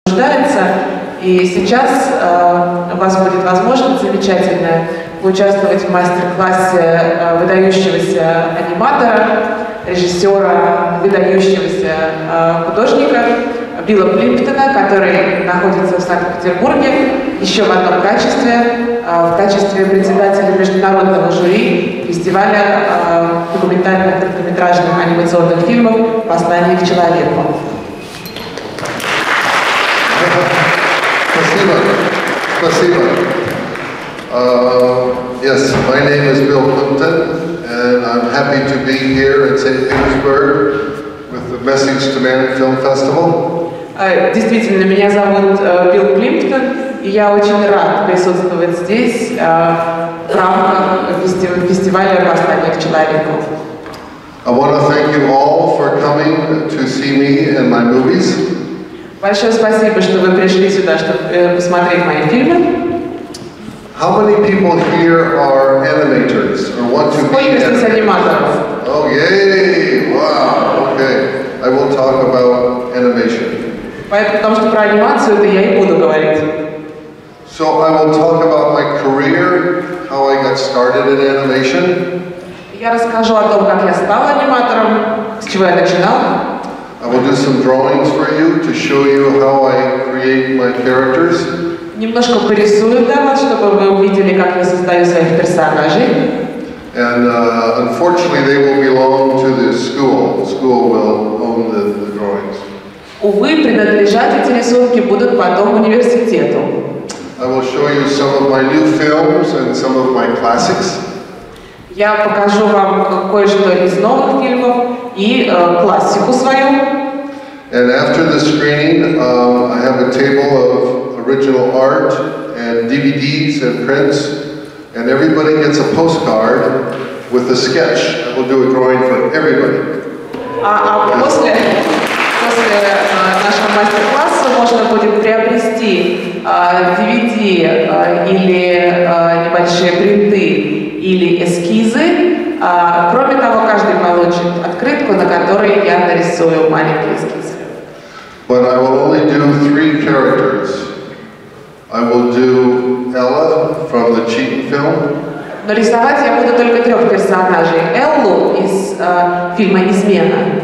нуждается. И сейчас у вас будет возможность замечательная поучаствовать в мастер-классе выдающегося аниматора, режиссера, выдающегося художника Билла Плимптона, который находится в Санкт-Петербурге еще в одном качестве, в качестве председателя международного жюри фестиваля документальных короткометражных анимационных фильмов «Послание к человеку». Спасибо. Yes, my name is Bill Plimpton, and I'm happy to be here in St. Petersburg with the Message to Man Film Festival. Действительно, меня зовут Билл Плимптон, и я очень рад присутствовать здесь в рамках фестиваля «Послание к человеку». I want to thank you all for coming to see me and my movies. Большое спасибо, что вы пришли сюда, чтобы посмотреть мои фильмы. How many people here are animators or want to be animators? Oh, yay! Wow, okay. I will talk about animation. Потому что про анимацию я и буду говорить. So I will talk about my career, how I got started in animation. Я расскажу о том, как я стал аниматором, с чего я начинал. I will do some drawings for you to show you how I create my characters. Немножко порисую для вас, чтобы вы увидели, как я создаю своих персонажей. And unfortunately, they will belong to the school. The school will own the drawings. Увы, принадлежать эти рисунки будут потом университету. I will show you some of my new films and some of my classics. Я покажу вам кое-что из новых фильмов и классику свою. And after the screening, I have a table of original art and DVDs and prints, and everybody gets a postcard with a sketch. I will do a drawing for everybody. После нашего мастер-класса можно будет приобрести DVD или небольшие принты или эскизы. Кроме того, каждый получит открытку, на которой я нарисую маленькие эскизы. But I will only do 3 characters. I will do Ella from the Cheating film. Но рисовать я буду только 3 персонажей. Эллу из фильма «Измена».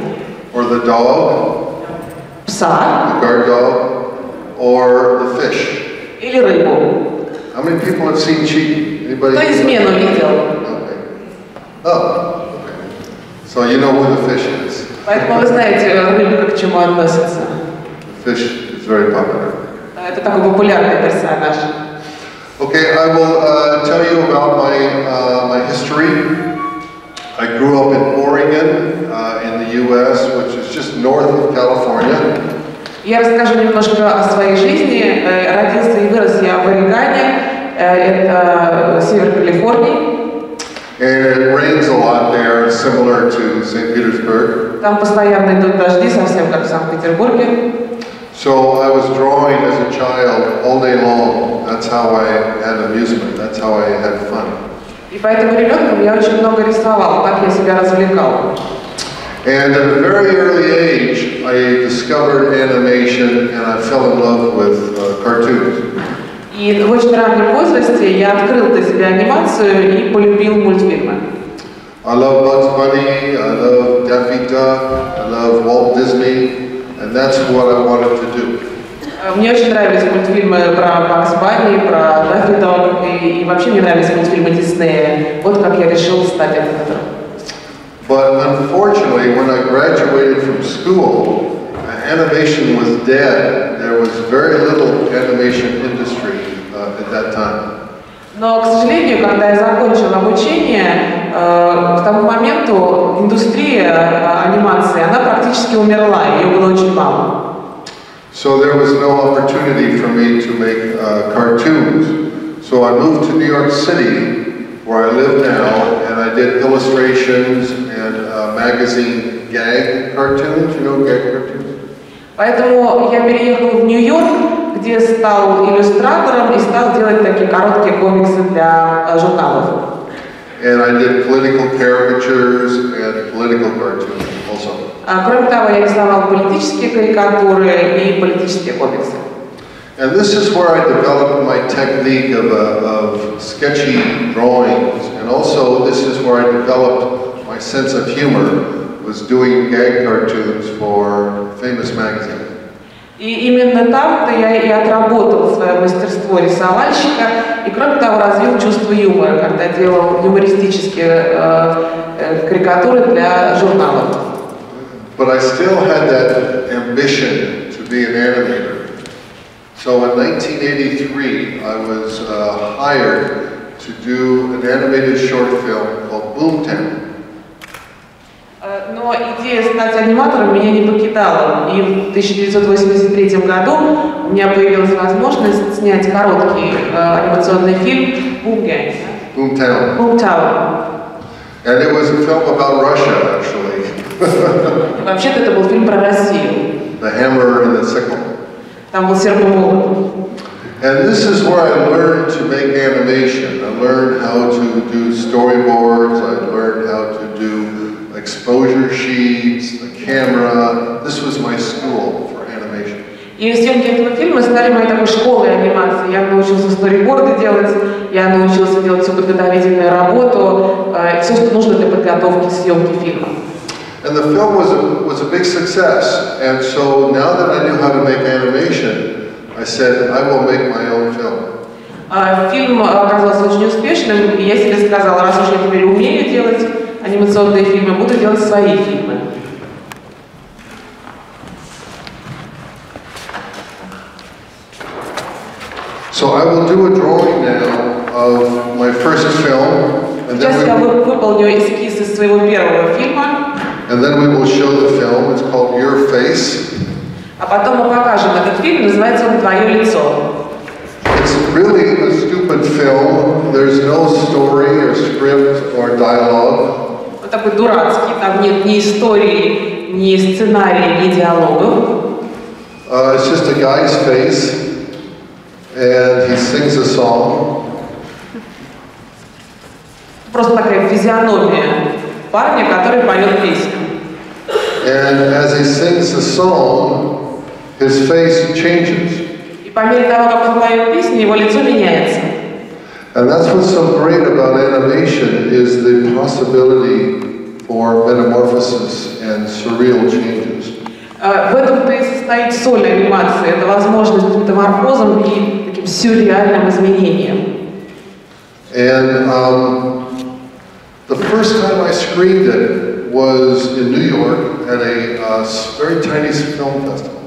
Or the dog. Пса. The guard dog. Or the fish. Или рыбу. How many people have seen Cheating? Anybody? Кто «Измену» видел? Okay. Oh, okay. So you know who the fish is. Поэтому вы знаете, рыбка к чему относится. Fish is very popular. Это такой популярный персонаж. Okay, I will tell you about my history. I grew up in Oregon, in the U.S., which is just north of California. Я расскажу немножко о своей жизни. Родился и вырос я в Орегоне. Это север Калифорнии. And it rains a lot there, similar to St. Petersburg. Там постоянно идут дожди, совсем как в Санкт-Петербурге. So I was drawing as a child all day long. That's how I had amusement. That's how I had fun. И поэтому ребенком я очень много рисовал, так я себя развлекал. And at a very early age, I discovered animation and I fell in love with cartoons. И в очень раннем возрасте я открыл для себя анимацию и полюбил мультфильмы. I love Bugs Bunny, I love Daffy Duck, I love Walt Disney, and that's what I wanted to do. Мне очень нравились мультфильмы про Бакс Банни, про Даффи Дог, и вообще мне нравились мультфильмы Диснея. Вот как я решил стать аниматором. But unfortunately, when I graduated from school, animation was dead. There was very little animation industry at that time. Но, к сожалению, когда я закончил обучение, к тому моменту индустрия анимации, она практически умерла, ее было очень мало. So there was no opportunity for me to make cartoons. So I moved to New York City, where I live now, and I did illustrations and magazine gag cartoons. You know gag cartoons? Поэтому я переехал в Нью-Йорк, где стал иллюстратором и стал делать такие короткие комиксы для журналов. And I did political caricatures and political cartoons also. Кроме того, я рисовал политические карикатуры и политические комиксы. And this is where I developed my technique of sketchy drawings, and also this is where I developed my sense of humor, was doing gag cartoons for famous magazines. И именно там-то я и отработал свое мастерство рисовальщика, и кроме того развил чувство юмора, когда делал юмористические карикатуры для журналов. But I still had that ambition to be an animator. So in 1983, I was hired to do an animated short film called Boomtown. Но идея стать аниматором меня не покидала, и в 1983 году у меня появилась возможность снять короткий анимационный фильм Boomtown. Boomtown. And it was a film about Russia, actually. Вообще-то это был фильм про Россию. The hammer and the sickle. Там был серп и молот. And this is where I learned to make animation. I learned how to do storyboards. I learned how to do exposure sheets, the camera. This was my school for animation. И съемки этого фильма стали моей такой школой анимации. Я научился сториборды делать, я научился делать всю подготовительную работу, все, что нужно для подготовки съемки фильма. And the film was a big success. And so now that I knew how to make animation, I said, I will make my own film. Фильм оказался очень успешным, и я себе сказала, раз уж я теперь умею делать анимационные фильмы, буду делать свои фильмы. So I will do a drawing now of my first film. Сейчас я выполню эскиз из своего первого фильма. And then we will show the film. It's called Your Face. А потом мы покажем этот фильм, называется он «Твое лицо». It's really a stupid film. There's no story or script or dialogue. Он такой дурацкий, там нет ни истории, ни сценария, ни диалогов. It's just a guy's face, and he sings a song. Просто такая физиономия парня, который поет песню. And as he sings the song, his face changes. И по мере того, как он поет песню, его лицо меняется. And that's what's so great about animation is the possibility for metamorphosis and surreal changes. В этом-то и состоит соль анимации. Это возможность метаморфозом и таким сюрреальным изменением. And the first time I screened it was in New York at a very tiny film festival.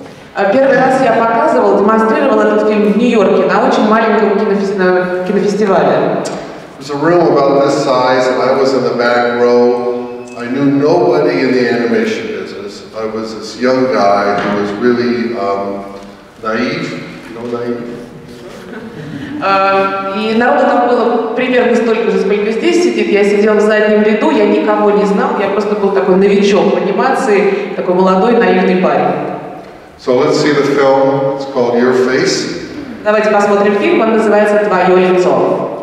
Первый раз я показывал, демонстрировал этот фильм в Нью-Йорке на очень маленьком кинофестивале. It was a room about this size, and I was in the back row. I knew nobody in the animation business. I was this young guy who was really naive. You know naive? И народу там было примерно столько же, сколько здесь сидит. Я сидел в заднем ряду, я никого не знал, я просто был такой новичок в анимации, такой молодой, наивный парень. So let's see the film. It's called Your Face. Давайте посмотрим фильм, он называется «Твое лицо».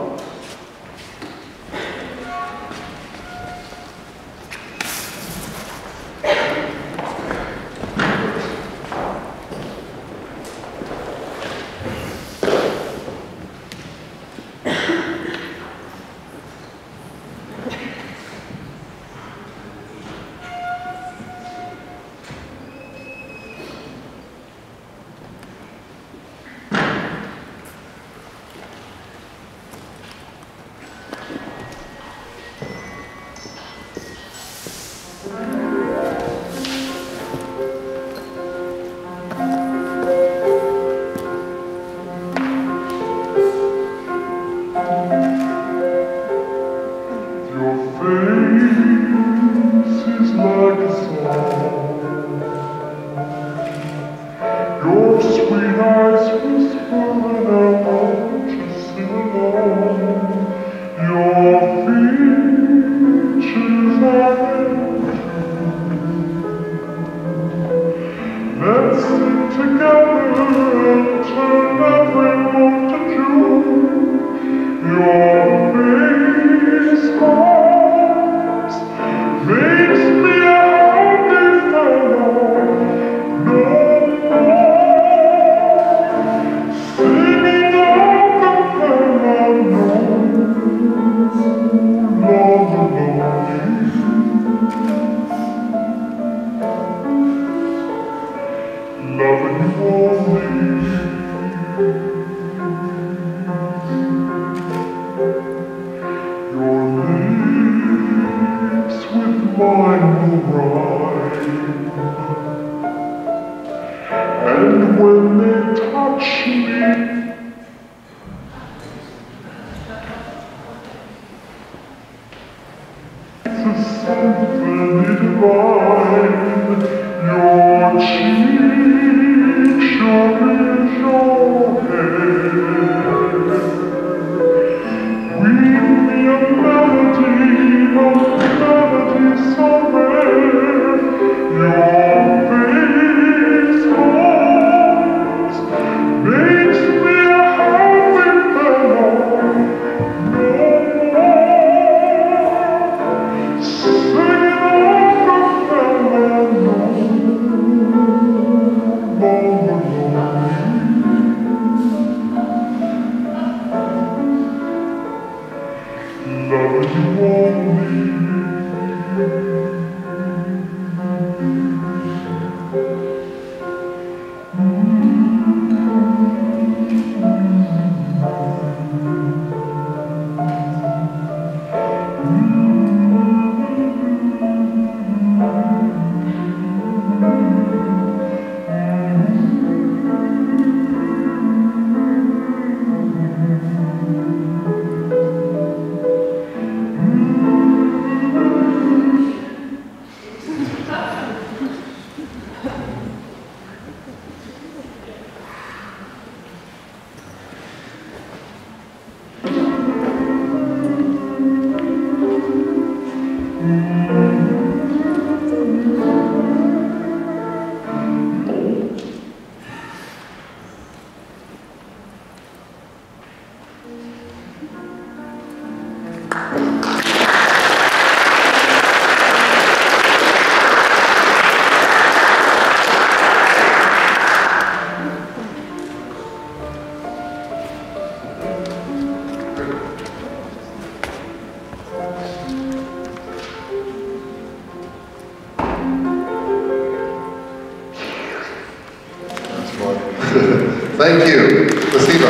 Thank you. Спасибо.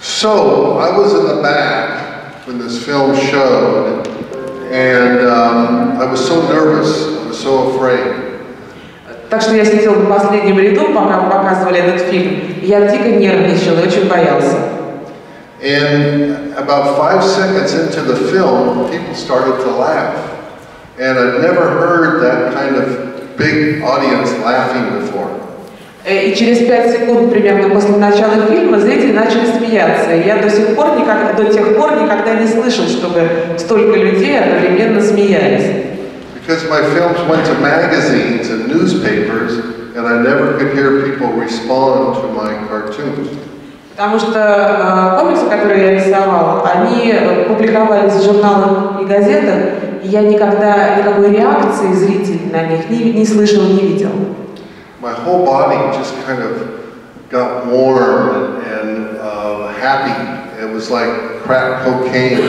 So, I was in the back when this film showed, and I was so nervous, I was so afraid. Так что я сидел на последнем ряду, пока показывали этот фильм. Я дико нервничал и очень боялся. And about 5 seconds into the film, people started to laugh. And I'd never heard that kind of big audience laughing before. И через 5 секунд примерно после начала фильма зрители начали смеяться. Я до тех пор никогда не слышал, чтобы столько людей одновременно смеялись. Because my films went to magazines and newspapers, and I never could hear people respond to my cartoons. Потому что комиксы, которые я рисовал, они публиковались в журналах и газетах, и я никогда никакой реакции зрителей на них не слышал, не видел. My whole body just kind of got warm and happy. It was like crack cocaine.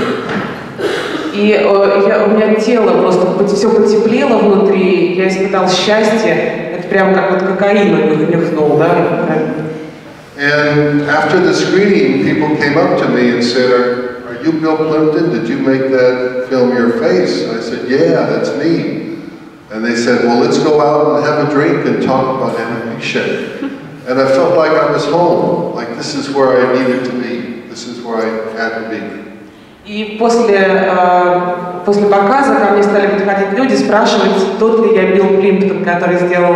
И у меня тело просто все потеплело внутри, я испытал счастье, это прям как вот кокаин нюхнул, да? And after the screening, people came up to me and said, are you Bill Plimpton? Did you make that film Your Face? I said, yeah, that's me. And they said, well, let's go out and have a drink and talk about animation. And I felt like I was home, like this is where I needed to be. This is where I had to be. И после показа ко мне стали подходить люди, спрашивать, тот ли я Билл Плимптон, который сделал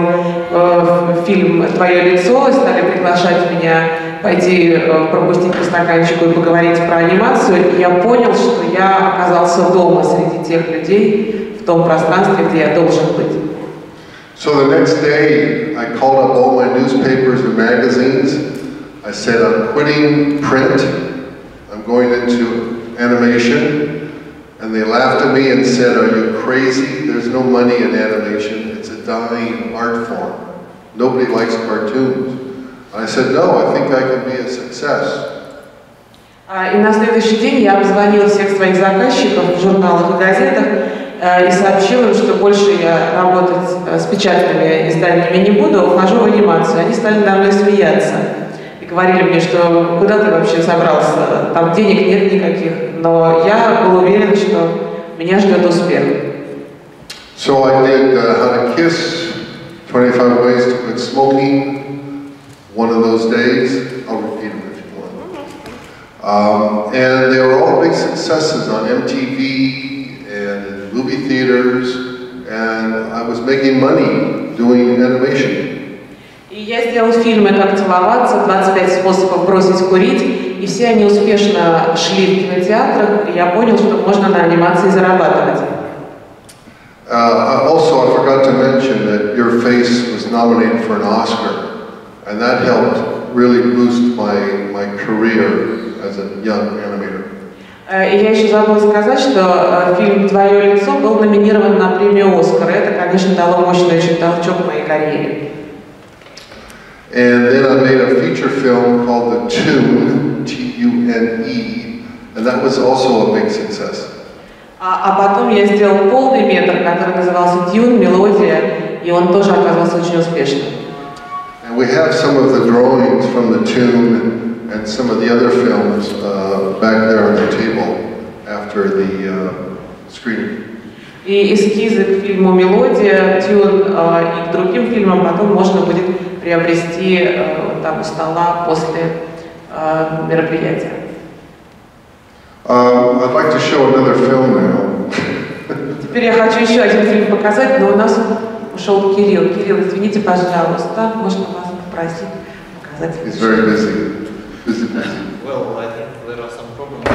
фильм «Твое лицо», и стали приглашать меня пойти пропустить по стаканчику и поговорить про анимацию. И я понял, что я оказался дома среди тех людей, в том пространстве, где я должен быть. So the next day, I called up all my newspapers and magazines. I said, I'm quitting print. I'm going into animation, and they laughed at me and said, are you crazy? There's no money in animation. It's a dying art form. Nobody likes cartoons. And I said, no, I think I can be a success. И на следующий день я обзвонила всех своих заказчиков в журналах и газетах и сообщила им, что больше я работать с печатными изданиями не буду, а ухожу в анимацию. Они стали надо мной смеяться. Говорили мне, что куда ты вообще собрался, там денег нет никаких, но я был уверен, что меня ждет успех. So I did How to Kiss, 25 Ways to Quit Smoking, one of those days. I'll repeat them if you want. And they were all big successes on MTV and in movie theaters, and I was making money doing animation. И я сделал фильмы «Как целоваться», «25 способов бросить курить», и все они успешно шли в кинотеатрах, и я понял, что можно на анимации зарабатывать. Also, I forgot to mention that Your Face was nominated for an Oscar, and that helped really boost my career as a young animator. И я еще забыла сказать, что фильм «Твое лицо» был номинирован на премию «Оскар», и это, конечно, дало мощный очень толчок моей карьере. And then I made a feature film called The Tune, T-U-N-E, and that was also a big success. А потом я сделал полный метр, который назывался «Тюн», «Мелодия», и он тоже оказался очень успешным. And we have some of the drawings from The Tune and some of the other films back there on the table after the screening. И эскизы к фильму «Мелодия», «Тюн» и к другим фильмам потом можно будет приобрести там у стола после мероприятия. I'd like to show another film now. Теперь я хочу еще один фильм показать, но у нас ушел Кирилл. Кирилл, извините, пожалуйста, можно вас попросить показать. He's very busy. Busy. Well, I think there are some problems.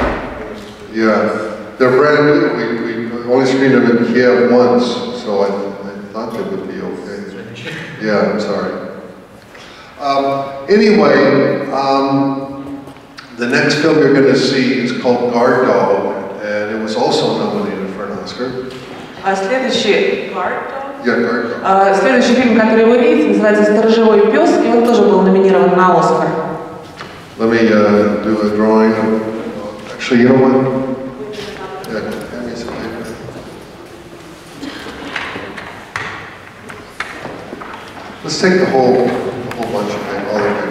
Yeah, they're brand new. We only screened them in Kiev once, so I thought they would be okay. Yeah, I'm sorry. Anyway, the next film you're going to see is called Guard Dog, and it was also nominated for an Oscar. Следующий Yeah, Guard Dog. Следующий фильм, который вы видите, называется «Сторожевой пес», и он тоже был номинирован на Оскар. Let me do a drawing. Actually, you know what? Yeah, hand me some paper. Let's take the whole bunch of it, all of it.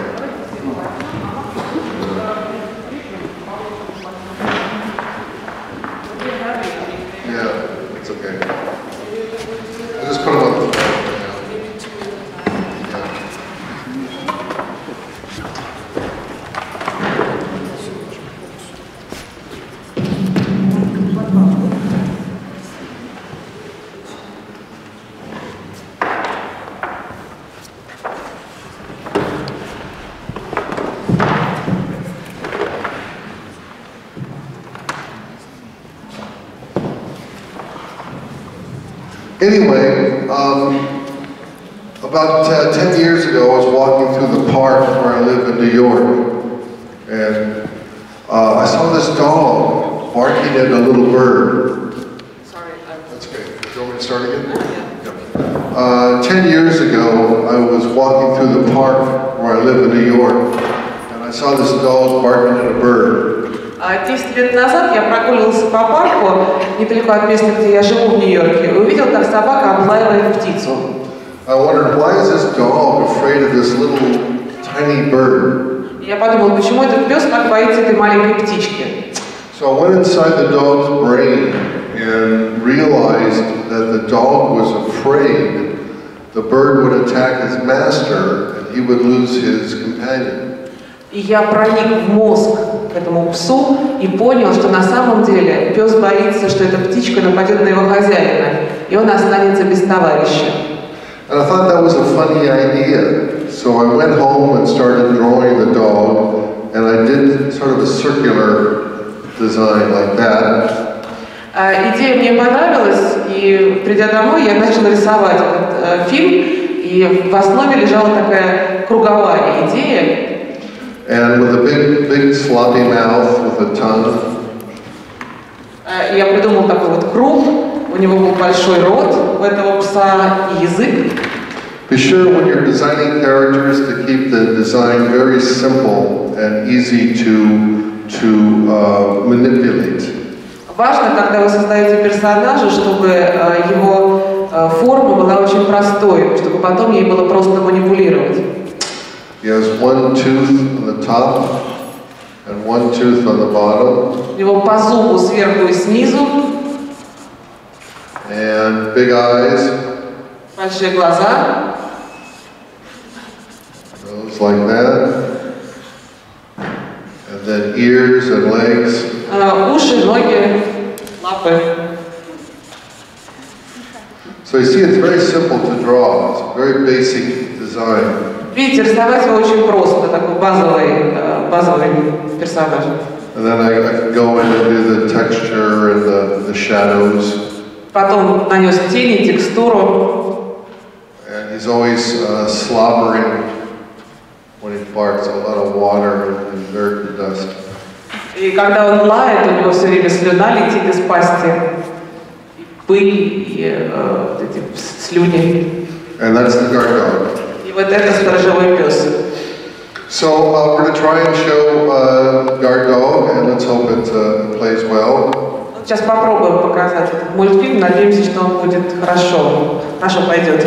Yeah, it's okay. I'll just put them on the floor. Anyway, about 10 years ago, I was walking through the park where I live in New York, and I saw this dog barking at a little bird. Sorry. That's okay. Do you want me to start again? Yeah. 10 years ago, I was walking through the park where I live in New York, and I saw this dog barking at a bird. 10 лет назад я прогуливался по парку, недалеко от места, где я живу в Нью-Йорке, и увидел, как собака облаивает птицу. I wondered, why is this dog afraid of this little tiny bird? Я подумал, почему этот пес так боится этой маленькой птички. So I went inside the dog's brain and realized that the dog was afraid the bird would attack his master and he would lose his companion. И я проник в мозг к этому псу и понял, что на самом деле пес боится, что эта птичка нападет на его хозяина, и он останется без товарища. And I thought that was a funny idea. So I went home and started drawing the dog, and I did sort of a circular design like that. Идея мне понравилась, и придя домой, я начал рисовать этот фильм, и в основе лежала такая круговая идея. And with a big sloppy mouth with a tongue. Я придумал такой вот круг, у него был большой рот у этого пса и язык. Be sure when you're designing characters to keep the design very simple and easy to manipulate. Важно, когда вы создаете персонажа, чтобы его форма была очень простой, чтобы потом ей было просто манипулировать. He has one tooth on the top and one tooth on the bottom. У него по зубу сверху и снизу. And big eyes. Большие глаза. Nose like that. And then ears and legs. Уши, ноги, лапы. So you see, it's very simple to draw. It's a very basic design. Видите, рисовать его очень просто, такой базовый персонаж. And then I can go in and do the texture and the shadows. Потом нанес тени, текстуру. And he's always slobbering when he barks, a lot of water and dirt and dust. И когда он лает, у него все время слюна летит из пасти, и пыль, и эти слюни. And that's the guard dog. И вот это сторожевой пес. So we're going to try and show guard dog, and let's hope it plays well. Сейчас попробуем показать этот мультфильм, надеемся, что он будет хорошо пойдет.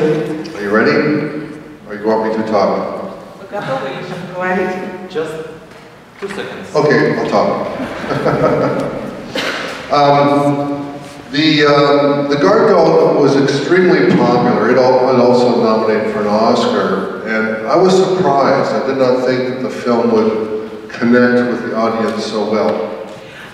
Are you ready? Or you want me to talk? Вы готовы еще говорить? Just 2 seconds. Okay, I'll talk. The guard dog was extremely popular. It also nominated for an Oscar, and I was surprised. I did not think that the film would connect with the audience so well.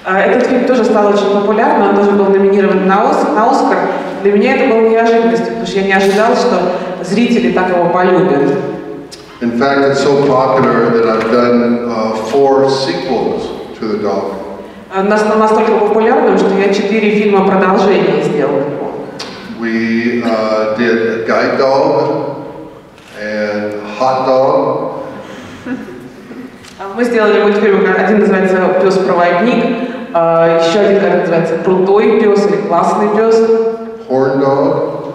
Этот фильм тоже стал очень популярным, он тоже был номинирован на Оскар. Для меня это было неожиданностью, потому что я не ожидала, что зрители так его полюбят. In fact, it's so popular that I've done 4 sequels to the dog. Настолько популярным, что я 4 фильма продолжения сделал. We did a guide dog and hot dog. Мы сделали мультфильм, один называется «Пес-проводник», еще один, который называется «Крутой пес» или «Классный пес». Horn dog,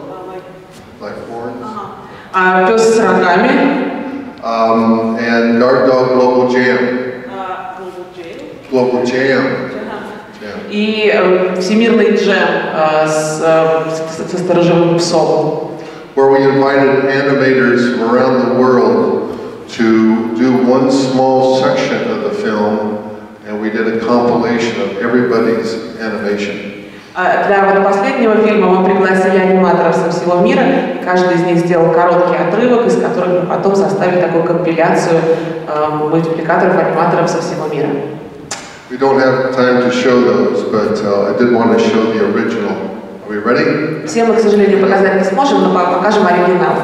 like horns. Пес с рогами. And guard dog global jam. Global jam. И всемирный джем со сторожевым псом. where we invited animators from around the world to do one small section of the film, and we did a compilation of everybody's animation. Для вот последнего фильма мы пригласили аниматоров со всего мира. Каждый из них сделал короткий отрывок, из которых мы потом составили такую компиляцию мультипликаторов, аниматоров со всего мира. We don't have time to show those, but I did want to show the original. Are we ready? Все мы, к сожалению, показать не сможем, но покажем оригинал.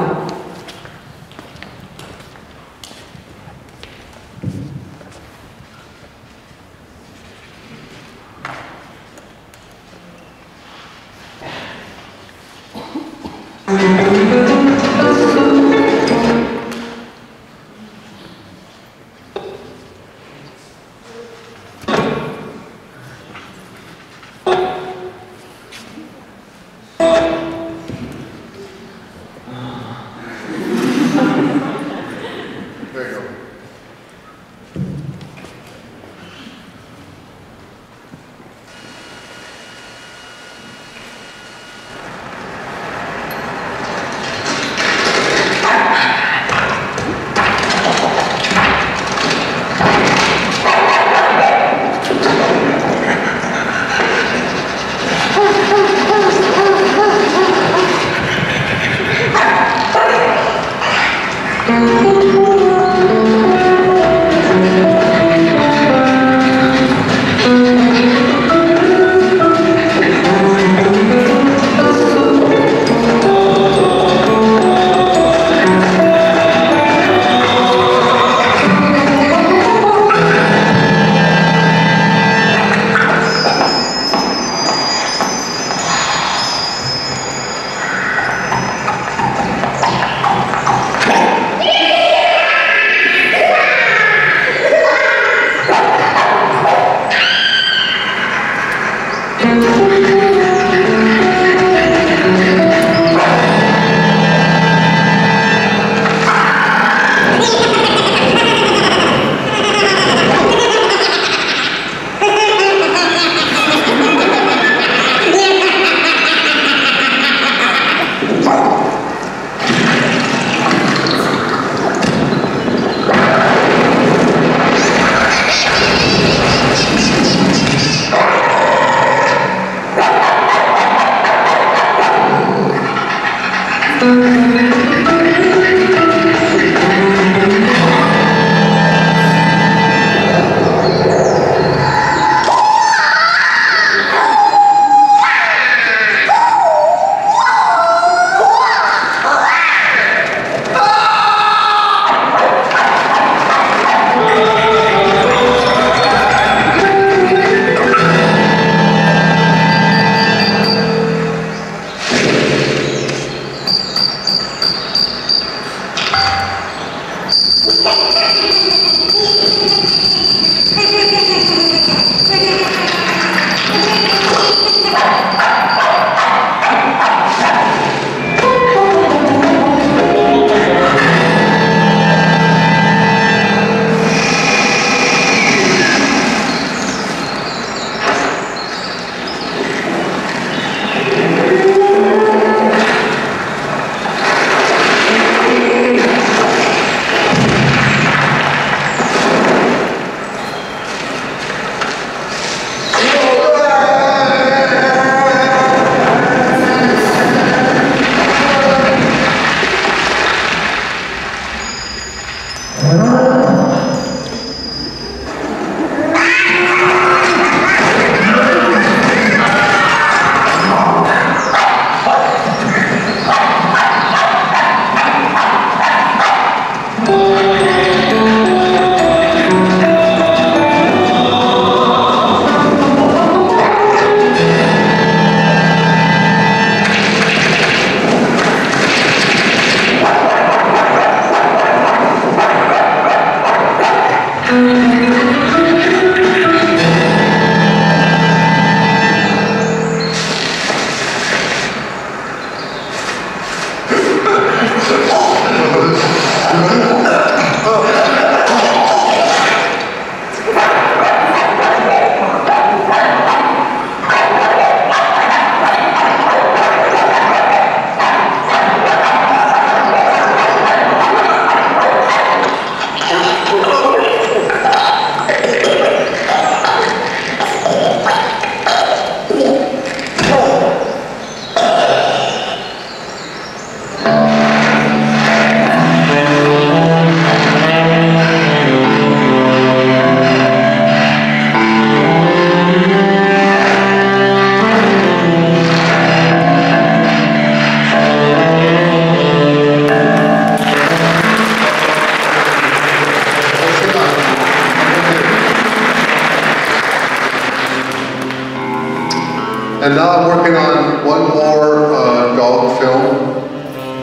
And now I'm working on one more dog film,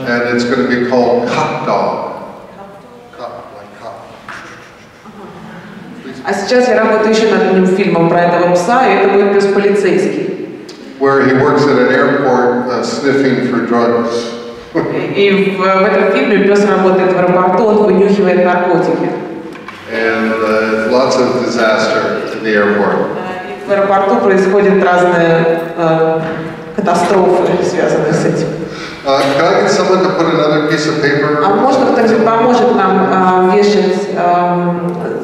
and it's going to be called Cop Dog. Cop, like cop. А сейчас я работаю еще над одним фильмом про этого пса, и это будет пес полицейский. Where he works at an airport sniffing for drugs. И в этом фильме пес работает в аэропорту, он вынюхивает наркотики. And lots of disaster in the airport. В аэропорту происходят разные катастрофы, связанные с этим. Can I get someone to put another piece of paper? А можно кто-нибудь поможет нам вешать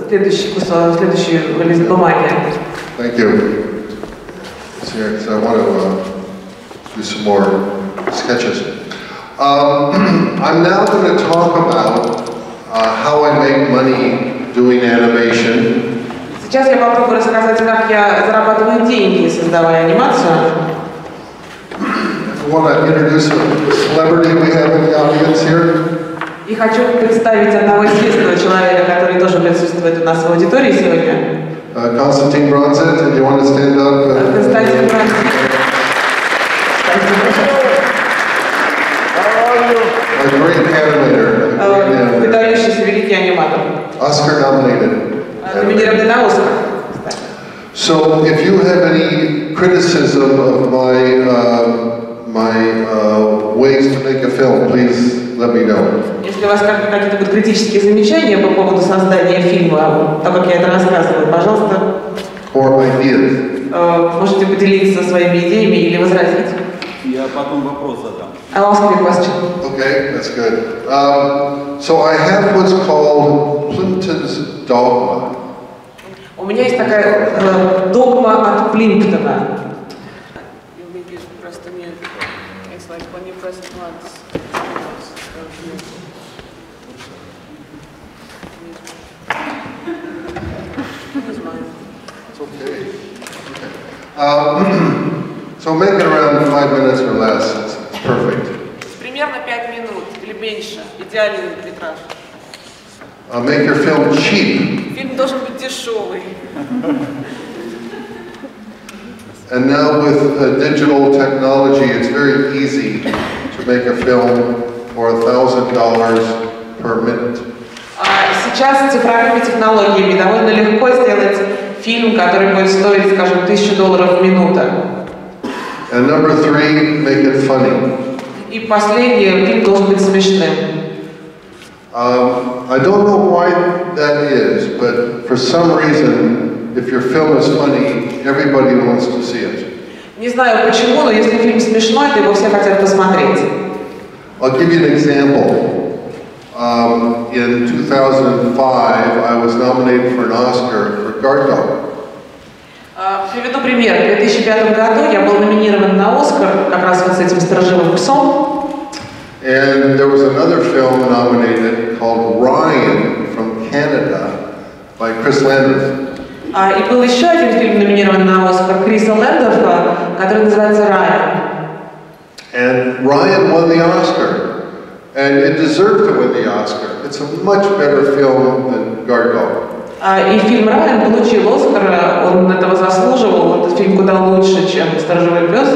следующий лист бумаги? Thank you. Because I want to do some more sketches. I'm now going to talk about how I make money doing animation. Сейчас я попробую рассказать, как я зарабатываю деньги, создавая анимацию. I want to introduce a celebrity we have in the audience here. И хочу представить одного известного человека, который тоже присутствует у нас в аудитории сегодня. Konstantin Bronzet, and you want to stand up? Константин Бронзет. A great animator. Выдающийся великий аниматор. Oscar nominated. Номинированный на Оскар. So, if you have any criticism of my ways to make a film, please let me know. Если у вас какие-то будут критические замечания по поводу создания фильма, так как я это рассказываю, пожалуйста, Or ideas. Можете поделиться своими идеями или возразить. Я потом вопрос задам. I'll ask you a question. Okay, that's good. So I have what's called Plimpton's dogma. У меня есть такая догма от Плимптона. It's okay. So make it around 5 minutes or less. It's perfect. Примерно 5 минут или меньше. Идеальный метраж. Make your film cheap. Фильм должен быть дешевый. And now with digital technology, it's very easy to make a film for $1,000 per minute. Сейчас с цифровыми технологиями довольно легко сделать фильм, который будет стоить, скажем, $1000 в минуту. And number 3, make it funny. И последнее, фильм должен быть смешным. I don't know why that is, but for some reason, if your film is funny, everybody wants to see it. Не знаю почему, но если фильм смешной, то его все хотят посмотреть. I'll give you an example. In 2005, I was nominated for an Oscar for Guard Dog. Приведу пример. В 2005 году я был номинирован на Оскар как раз вот с этим сторожевым псом. And there was another film nominated called Ryan from Canada by Chris Landers. И был еще один фильм номинирован на Оскар Криса Лэндорфа, который называется «Райан». And Ryan won the Oscar. And it deserved to win the Oscar. It's a much better film than Guard Dog. И фильм «Райан» получил Оскар, он этого заслуживал. Этот фильм куда лучше, чем «Сторожевой пес».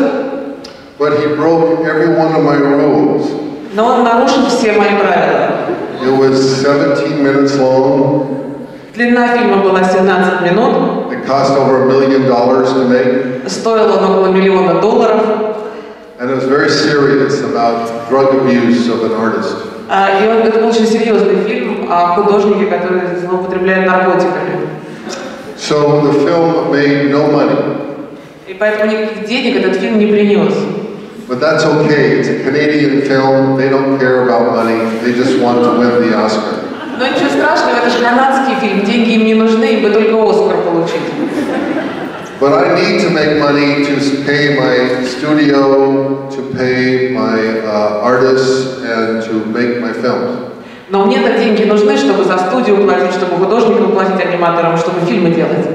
But he broke every one of my rules. Но он нарушил все мои правила. It was 17 minutes long. Длина фильма была 17 минут. It cost over $1 million to make. Стоил он около $1 миллиона. And it was very serious about drug abuse of an artist. И это был очень серьезный фильм о художнике, который злоупотребляет наркотиками. So the film made no money. И поэтому никаких денег этот фильм не принес. But that's okay. It's a Canadian film. They don't care about money. They just want to win the Oscar. Но ничего страшного, это же канадский фильм. Деньги им не нужны, им бы только Оскар получить. But I need to make money to pay my studio, to pay my artists, and to make my films. Но мне-то деньги нужны, чтобы за студию платить, чтобы художникам платить, аниматорам, чтобы фильмы делать.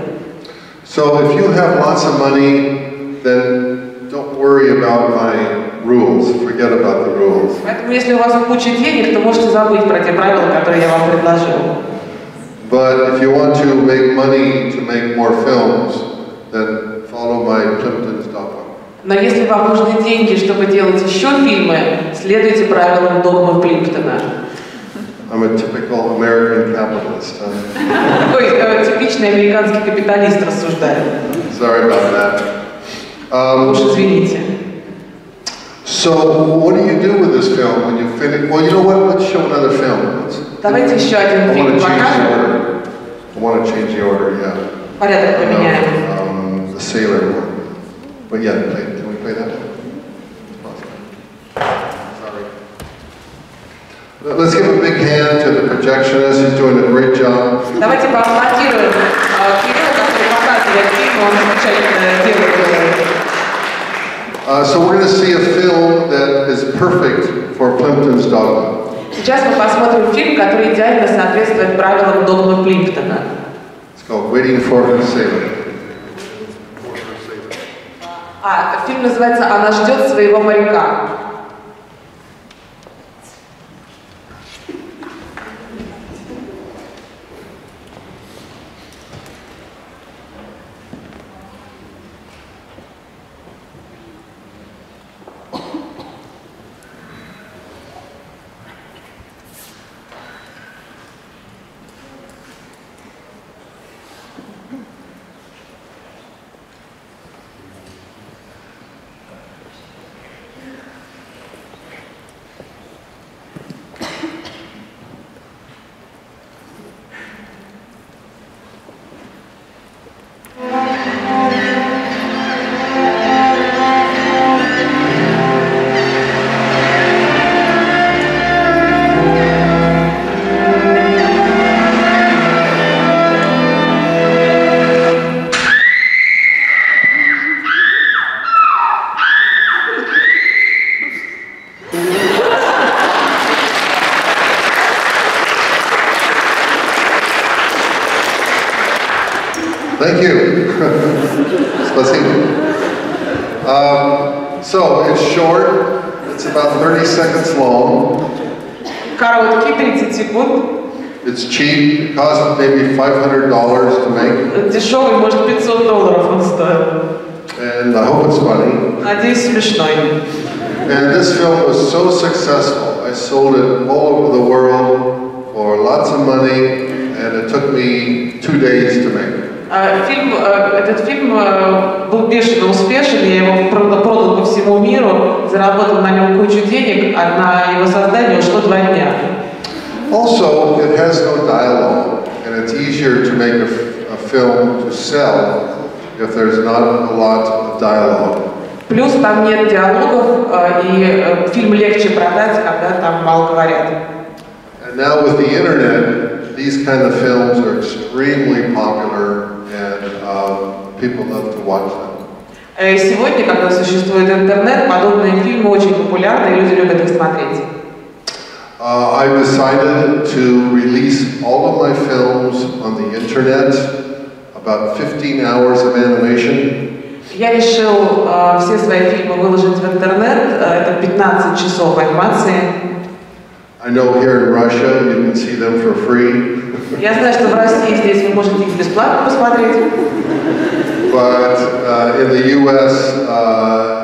So if you have lots of money, then don't worry about my rules. Forget about the rules. Поэтому, если у вас куча денег, то можете забыть про те правила, которые я вам предложил. But if you want to make money to make more films, then follow my Plimpton's dogma. Но если вам нужны деньги, чтобы делать еще фильмы, следуйте правилам догмы Плимптона. I'm a typical American capitalist. Такой типичный американский капиталист рассуждает. Sorry about that. Уж извините. So, what do you do with this film when you finish? Well, you know what? Let's show another film. Давайте еще один фильм покажем. I want to change the order, yeah. Порядок поменяем. The sailor one. But yeah, can we play that? Sorry. Let's give a big hand to the projectionist. He's doing a great job. Давайте поаплодируем Кириллу, который показывает фильм, он замечательно делает. So we're going to see a film that is perfect for Plimpton's dogma. Сейчас мы посмотрим фильм, который идеально соответствует правилам догмы Плимптона. It's called Waiting for Her Sailor. Фильм называется «Она ждет своего моряка». Thank you. So it's short. It's about 30 seconds long. Короткий, 30 секунд. It's cheap. It cost maybe $500 to make. Дешевый, может, $500 он стоил. And I hope it's funny. Надеюсь, смешной. And this film was so successful. I sold it all over the world for lots of money, and it took me 2 days to make. Этот фильм был бешено успешен, я его продал по всему миру, заработал на нем кучу денег, а на его создание ушло 2 дня. Also, it has no dialogue, and it's easier to make a film to sell if there's not a lot of dialogue. Плюс там нет диалогов, и фильм легче продать, когда там мало говорят. And now with the internet, these kind of films are extremely popular, and people love to watch them. Сегодня, когда существует интернет, подобные фильмы очень популярны, и люди любят их смотреть. I've decided to release all of my films on the internet, about 15 hours of animation. Я решил все свои фильмы выложить в интернет, это 15 часов анимации. I know here in Russia you can see them for free. Я знаю, что в России здесь вы можете их бесплатно посмотреть. But in the U.S.,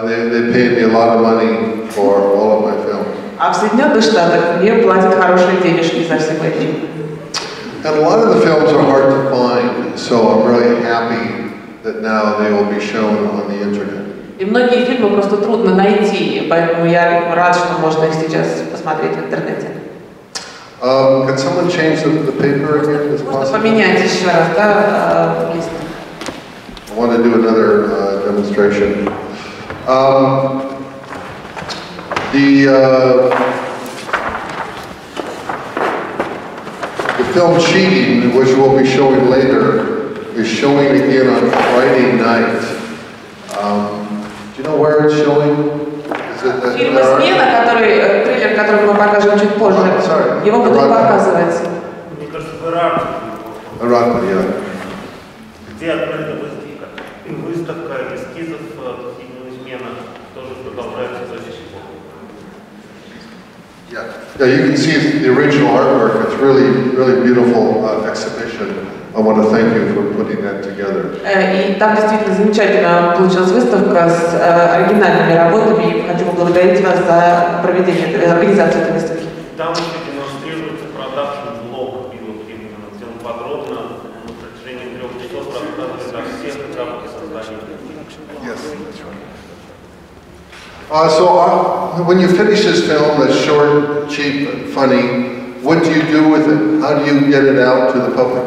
they paid me a lot of money for all of my films. А в Соединенных Штатах мне платят хорошие денежки за все мои фильмы. And a lot of the films are hard to find, so I'm really happy that now they will be shown on the internet. И многие фильмы просто трудно найти, поэтому я рад, что можно их сейчас посмотреть в интернете. Can someone change the paper again? Is Можно possible? поменять еще раз, да, лист. I want to do another demonstration. The film Cheating, which we'll be showing later, is showing again on Friday night. Do you know where it's showing? Фильм «Смена», трейлер, который мы покажем чуть позже, его будут показывать. Мне кажется, в Ираке. Yeah. Где открыта выставка эскизов фильма «Смена», тоже продолжается до сих пор. Yeah, you can see the original artwork. It's really beautiful exhibition. I want to thank you for putting that together. И там действительно замечательно получилась выставка с оригинальными работами. И хочу поблагодарить вас за проведение, организацию этой выставки. Там еще демонстрируется продакшн-блог Билла Плимптона, где он подробно на протяжении 3 часов рассказывает о всех этапах создания. Yes, that's right. So when you finish this film that's short, cheap, and funny, what do you do with it? How do you get it out to the public?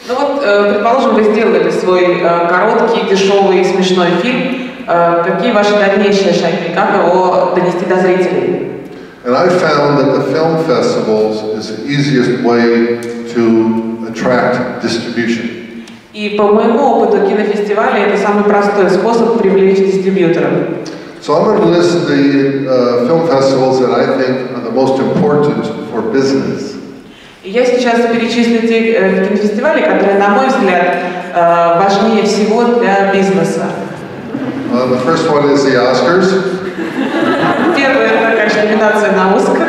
Ну вот, предположим, вы сделали свой короткий, дешевый, смешной фильм. Какие ваши дальнейшие шаги? Как его донести до зрителей? And I found that the film festivals is the easiest way to attract distribution. И по моему опыту кинофестиваля это самый простой способ привлечь дистрибьюторов. So I'm going to list the film festivals that I think are the most important for business. И я сейчас перечислю те кинофестивали, которые, на мой взгляд, важнее всего для бизнеса. The first one is the Oscars. Первое, это, конечно, номинация на Оскар.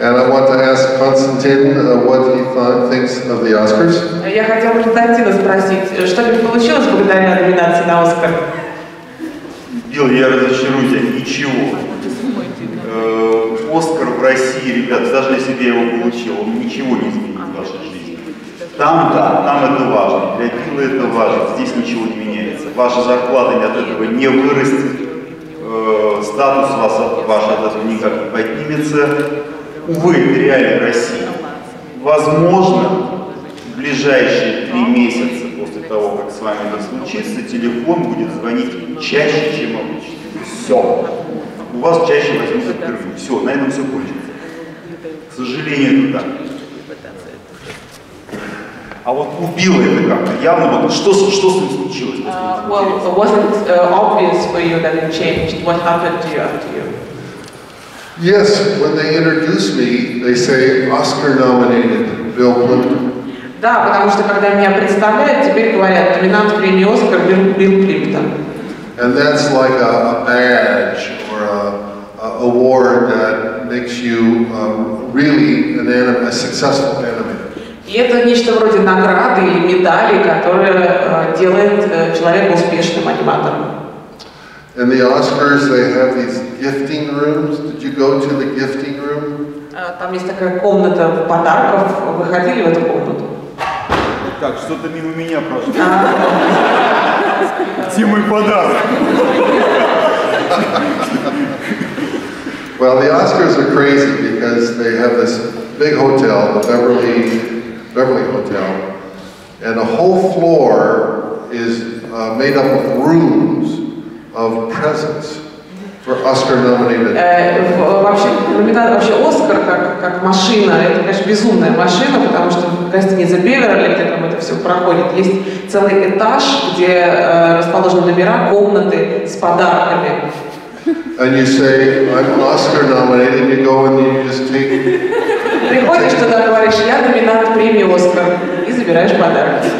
And I want to ask Konstantin what he thinks of the Oscars. Я хотела Константина спросить, что-нибудь получилось благодаря номинации на Оскар? Билл, я разочарую тебя, ничего. Оскар в России, ребят, даже если бы я его получил, он ничего не изменит в вашей жизни. Там, да, там это важно, для Билла это важно, здесь ничего не меняется. Ваша зарплата от этого не вырастет, статус ваш от этого никак не поднимется. Увы, это реально Россия. Возможно, в ближайшие 3 месяца после того, как с вами это случится, телефон будет звонить чаще, чем обычно. Все. У вас чаще возьмут интервью. Все, на этом все кончится. К сожалению, это так. А вот у Билла это как-то явно, вот что с ним случилось? Well, was it obvious for you that it changed? What happened to you after you? Yes, when they introduce me, they say Oscar-nominated Bill Plymouton. Да, потому что когда меня представляют, теперь говорят, номинант премии Оскар Билл Плимптон. And that's like a badge or a award that makes you really a successful animator. И это нечто вроде награды или медали, которая делает человека успешным аниматором. In the Oscars, they have these gifting rooms. Did you go to the gifting room? Там есть такая комната подарков. Вы ходили в эту комнату? Так, что-то мимо меня прошло. Где мой подарок? Well, the Oscars are crazy because they have this big hotel, the Beverly Hotel, and the whole floor is made up of rooms of presents for Oscar-nominated. Вообще Оскар как машина, это, конечно, безумная машина, потому что в гостинице Беверли, где там это все проходит, есть целый этаж, где расположены номера, комнаты с подарками. And you say, I'm Oscar-nominated, and you go and you just take... Приходишь туда, говоришь, я номинант премии Оскар, и забираешь подарки.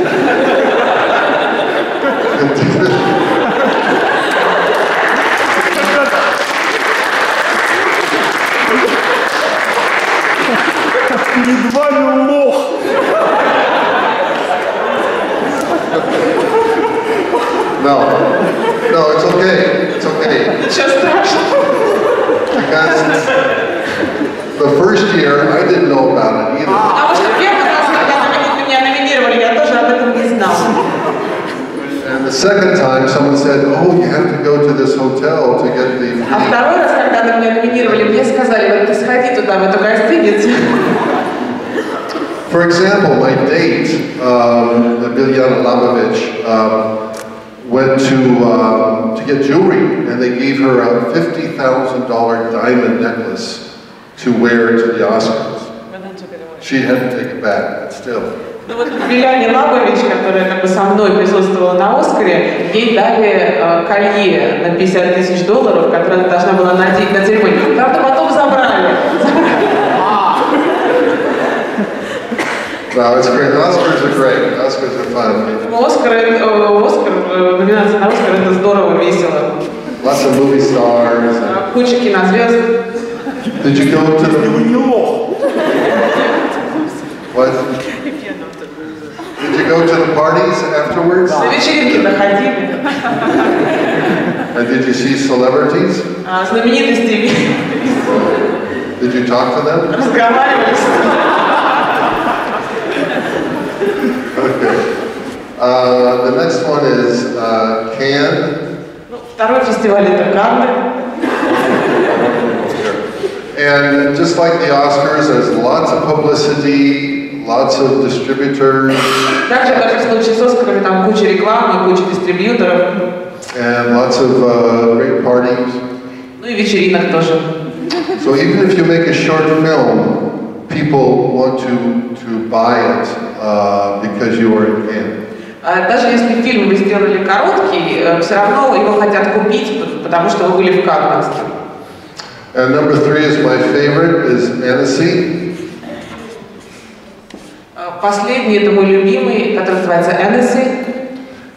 Перед вами лох! No, it's okay. It's okay. Ничего страшного. Because the first year, I didn't know about it either. Потому что первый раз, когда меня номинировали, я тоже об этом не знал. And the second time, someone said, oh, you have to go to this hotel to get the... А второй раз, когда меня номинировали, мне сказали, вот ты сходи туда, в эту гостиницу. For example, my date, Biljana Labovich, went to get jewelry, and they gave her a $50,000 diamond necklace to wear to the Oscars. She had to take it back, but still. Ну вот Биляне Лабович, которая как бы со мной присутствовала на Оскаре, ей дали колье на $50 000, которое она должна была надеть на церемонию. Правда, потом забрали. No, it's great. Oscars are great. Oscars are fun. Оскар, номинация на Оскар, это здорово, весело. Lots of movie stars. Куча кинозвезд. Did you go to the... Вы не лох! What? Did you go did you see celebrities? Знаменитости. Did you talk to them? Разговаривали с ними. Okay. The next one is Cannes. Второй фестиваль это Канны. And just like the Oscars, there's lots of publicity, lots of distributors. Также, как и в случае с Оскарами, там куча рекламы, куча дистрибьюторов. And lots of great parties. Ну и вечеринок тоже. So even if you make a short film, people want to buy it because you were in Cannes. Даже если фильм вы сделали короткий, все равно его хотят купить, потому что вы были в Каннах. And number 3 is my favorite, is Annecy. Последний это мой любимый, который называется Annecy.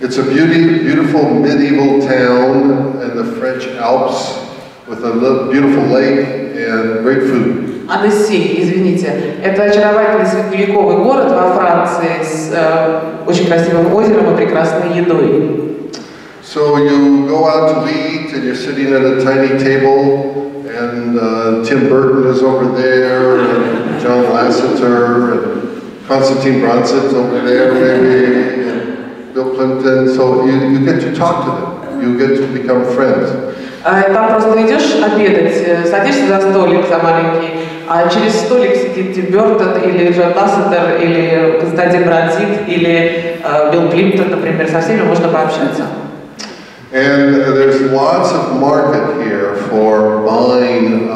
It's a beautiful medieval town in the French Alps with a beautiful lake and great food. Аннеси, извините. Это очаровательный средневековый город во Франции с очень красивым озером и прекрасной едой. So you go out to eat and you're sitting at a tiny table and Tim Burton is over there and John Lasseter and Constantine Bronson's over there maybe and Bill Plymton. So you get to talk to them. You get to become friends. Там просто идешь обедать, садишься за столик за маленький, а через столик сидит Тим Бёртон или Джон Лассетер или Константин Бронсит или Билл Плимптон, например, со всеми можно пообщаться. And there's lots of market here for buying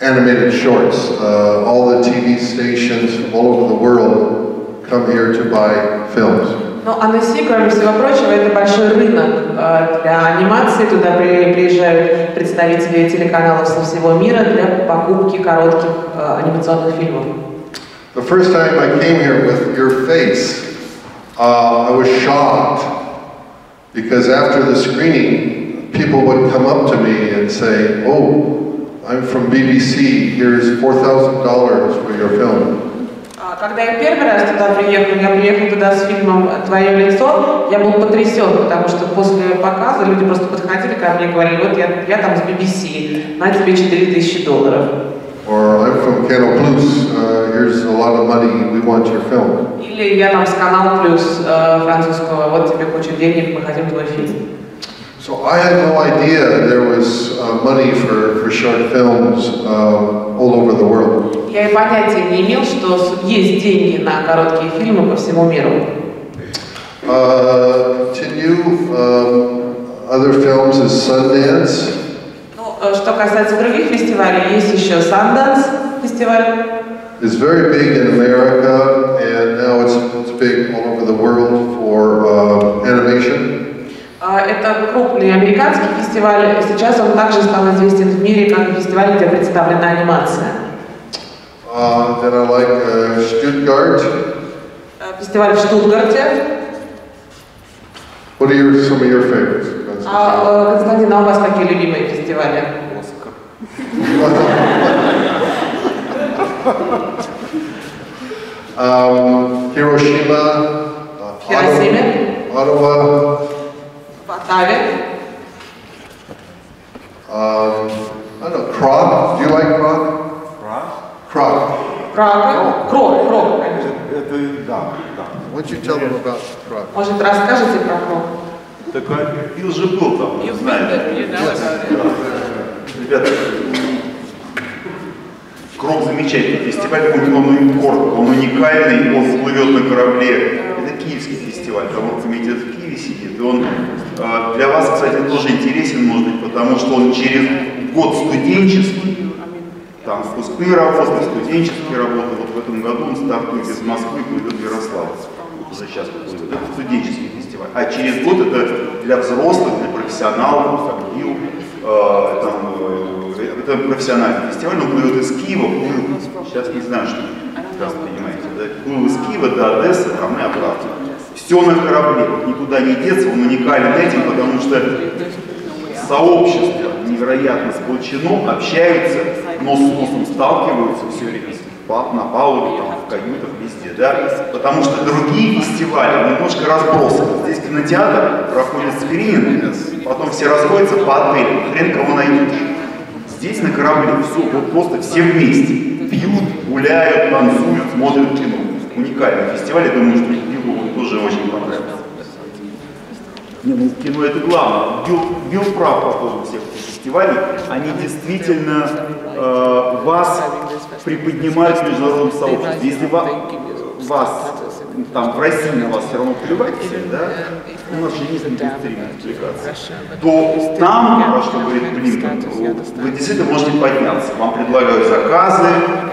animated shorts. All the TV stations from all over the world come here to buy films. Ну, Аннеси, кроме всего прочего, это большой рынок для анимации. Туда приезжают представители телеканалов со всего мира для покупки коротких анимационных фильмов. The first time I came here with your face, I was shocked because after the screening, people would come up to me and say, "Oh, I'm from BBC. Here's $4,000 for your film." Когда я первый раз туда приехал, я приехал туда с фильмом «Твое лицо», я был потрясен, потому что после показа люди просто подходили ко мне и говорили, вот я там с BBC, на тебе $4,000. Or I'm from Canal Plus, here's a lot of money, we want your film. Или я там с Канал Плюс французского, вот тебе куча денег, мы хотим твой фильм. So I had no idea there was money for short films all over the world. Я и понятия не имел, что есть деньги на короткие фильмы по всему миру. Other films is Sundance. Ну, что касается других фестивалей, есть еще Sundance фестиваль. It's very big in America, and now it's big all over the world for animation. Это крупный американский фестиваль, и сейчас он также стал известен в мире как фестиваль, где представлена анимация. Then I like Stuttgart. Фестиваль в Штутгарте. What are some of your favorites? Константин, а у вас какие любимые фестивали? Hiroshima, Ottawa, в Оттаве. I don't know, Prague. Do you like Prague? Prague. Прага. Крок, конечно. Это, да. Why don't you tell them about Prague? Может, расскажете про Крок? Так Билл же был там, знаете. Ребята, Крок замечательный фестиваль, он уникальный, он плывет на корабле. Это киевский фестиваль, кого комитет в Киеве сидит. И он для вас, кстати, тоже интересен, может быть, потому что он через год студенческий, там выпускные работы, студенческие работы. Вот в этом году он стартует из Москвы, плывет в Ярославль. За сейчас плывет. Это студенческий фестиваль. А через год это для взрослых, для профессионалов, как Билл, это профессиональный фестиваль, он плывет из Киева, сейчас не знаю, что там, понимаете, да? Плыл из Киева до Одессы, там и обратно. Все на корабле, никуда не деться, он уникален этим, потому что сообщество невероятно сплочено, общаются, нос с носом сталкиваются все время. на палубе, там, в каютах, везде, да? Потому что другие фестивали немножко разбросаны. Здесь кинотеатр, проходит скрининг, потом все расходятся по отелям, хрен кого найдешь. Здесь на корабле все, вот просто все вместе. Пьют, гуляют, танцуют, смотрят кино. Уникальный фестиваль, я думаю, что Биллу тоже очень понравится. Не, ну кино это главное. Билл прав по поводу всех этих фестивалей. Они действительно вас приподнимают в международном сообществе. Если вас там в России на вас все равно плевать всем, да, у нас же есть индустрия мультипликации, то там, про что говорит Плимптон, вы действительно можете подняться. Вам предлагают заказы,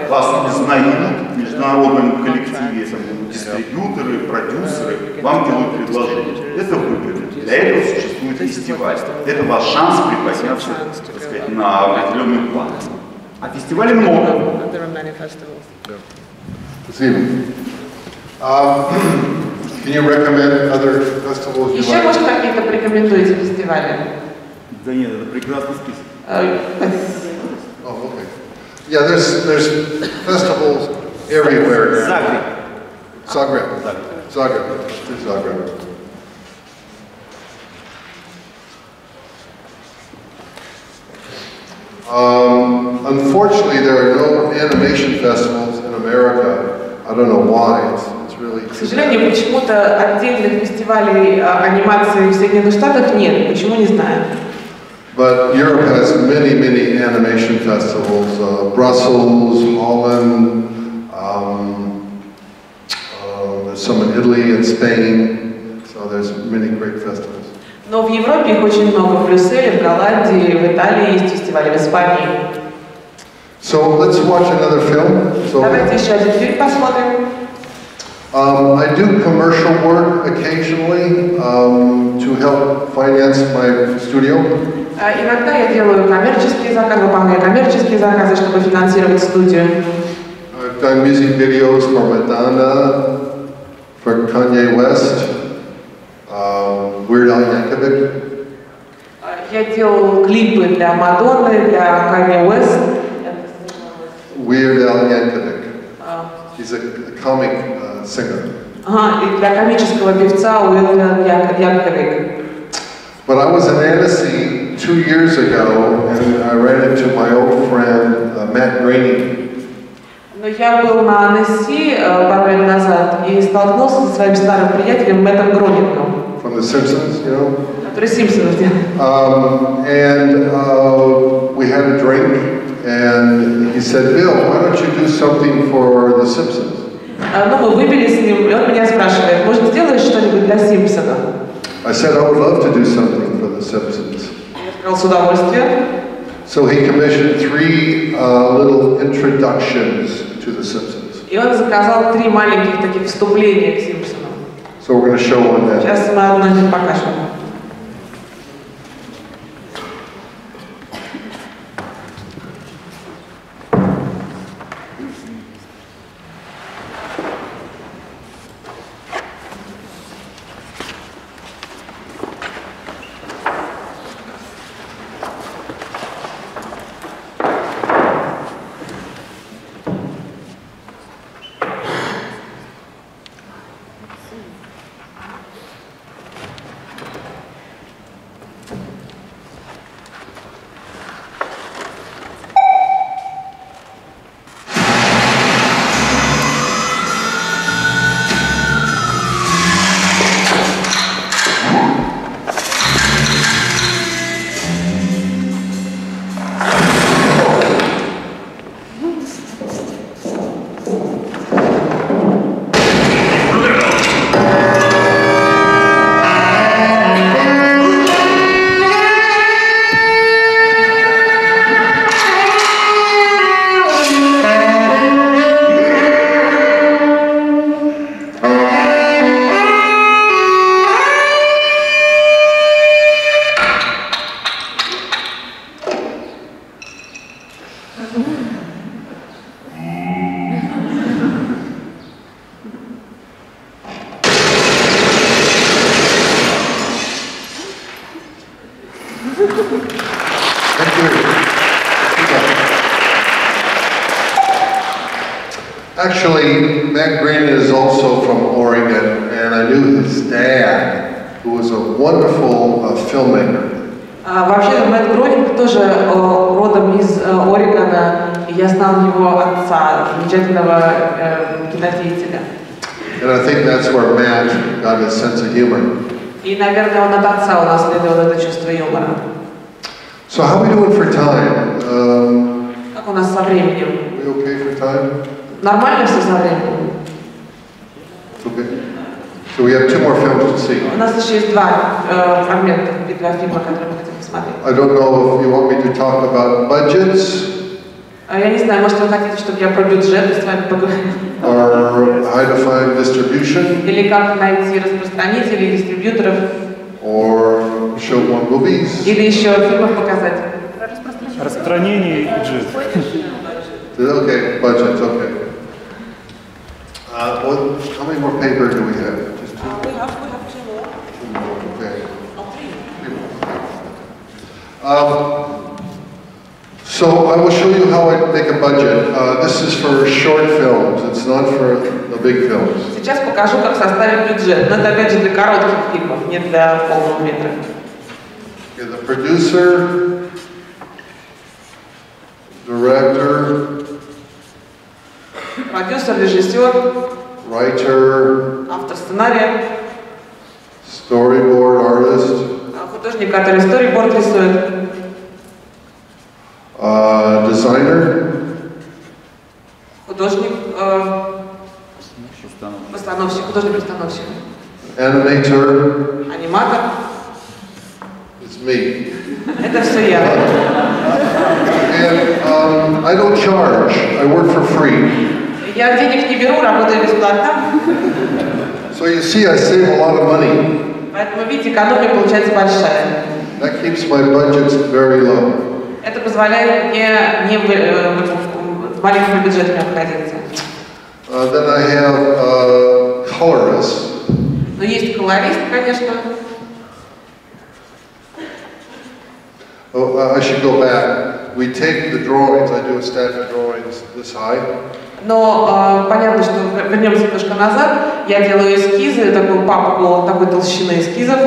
вас узнают в международном коллективе, там, дистрибьюторы, продюсеры, вам делают предложения. Это выгодно. Для этого существует фестиваль. Это ваш шанс приподняться, так сказать, на определенный план. А фестивалей много. Спасибо. Can you recommend other festivals? Еще, может, какие-то порекомендуете фестивали? Да нет, это прекрасный список. Oh, okay. Yeah, there's festivals everywhere. Zagreb. Zagreb. Unfortunately, there are no animation festivals in America. I don't know why. It's really. К сожалению, почему-то отдельных фестивалей анимации в Соединенных Штатах нет. Почему, не знаю. But Europe has many animation festivals. Brussels, Holland. There's some in Italy and Spain. So there's many great festivals. Но в Европе их очень много. В Брюсселе, в Голландии, в Италии есть фестивали, в Испании. So let's watch another film. Давайте еще один фильм посмотрим. I do commercial work occasionally to help finance my studio. Иногда я делаю коммерческие заказы, выполняю коммерческие заказы, чтобы финансировать студию. I've done music videos for Madonna, for Kanye West, Weird Al Yankovic. Я делал клипы для Мадонны, для Kanye West. Weird Al Yankovic. He's a comic singer. И для комического певца Уилла Янковик. But I was in Annecy 2 years ago, and I ran into my old friend Matt Groening. Но я был на Аннесси пару лет назад и столкнулся со своим старым приятелем Мэттом Гронингом. From The Simpsons, you know. Который Симпсонов делал. And we had a drink, and he said, "Bill, why don't you do something for The Simpsons?" Ну, мы выпили с ним, и он меня спрашивает, может, сделаешь что-нибудь для Симпсонов? I said, "I would love to do something for The Simpsons." Я сказал, с удовольствием. So he commissioned 3 little introductions to The Simpsons. И он заказал 3 маленьких таких вступления к Симпсонам. So we're going to show one now. Сейчас мы одно из них покажем. Actually, Matt Green is also from Oregon, and I knew his dad, who was a wonderful filmmaker. Вообще, Мэтт Гронинг тоже родом из Орегона, и я знал его отца, замечательного кинодеятеля. And I think that's where Matt got his sense of humor. И, наверное, он от отца унаследовал это чувство юмора. So how are we doing for time? Как у нас со временем? Are we okay for time? Нормально все со временем? Okay. So we have 2 more films to see. У нас еще есть 2 фрагмента, 2 фильма, которые мы хотим посмотреть. I don't know if you want me to talk about budgets. Я не знаю, может, вы хотите, чтобы я про бюджет с вами поговорила? Or how to find distribution. Или как найти распространителей, дистрибьюторов? Or show more movies. Или еще фильмов показать? Распространение и бюджет. Okay, budgets, okay. How many more paper do we have? Just 2? We have 2 more. 2 more, okay. Oh, 3. So I will show you how I make a budget. This is for short films. It's not for the big films. Сейчас покажу, как составить бюджет. Но это опять же для коротких фильмов, не для полного метра. Okay, the producer, director, Продюсер, режиссер, writer, автор сценария, storyboard artist, художник, который сториборд рисует, designer, художник, постановщик, художник-постановщик, animator. аниматор. It's me. Это все я. And I don't charge. I work for free. Я денег не беру, работаю бесплатно. So you see, I save a lot of money. Поэтому, видите, экономия получается большая. That keeps my budgets very low. Это позволяет мне не в маленькими бюджетами обходиться. Then I have colorists. Но есть колорист, конечно. Oh, I should go back. We take the drawings. I do a stack of drawings this high. Но понятно, что вернемся немножко назад. Я делаю эскизы, такую папку такой толщины эскизов.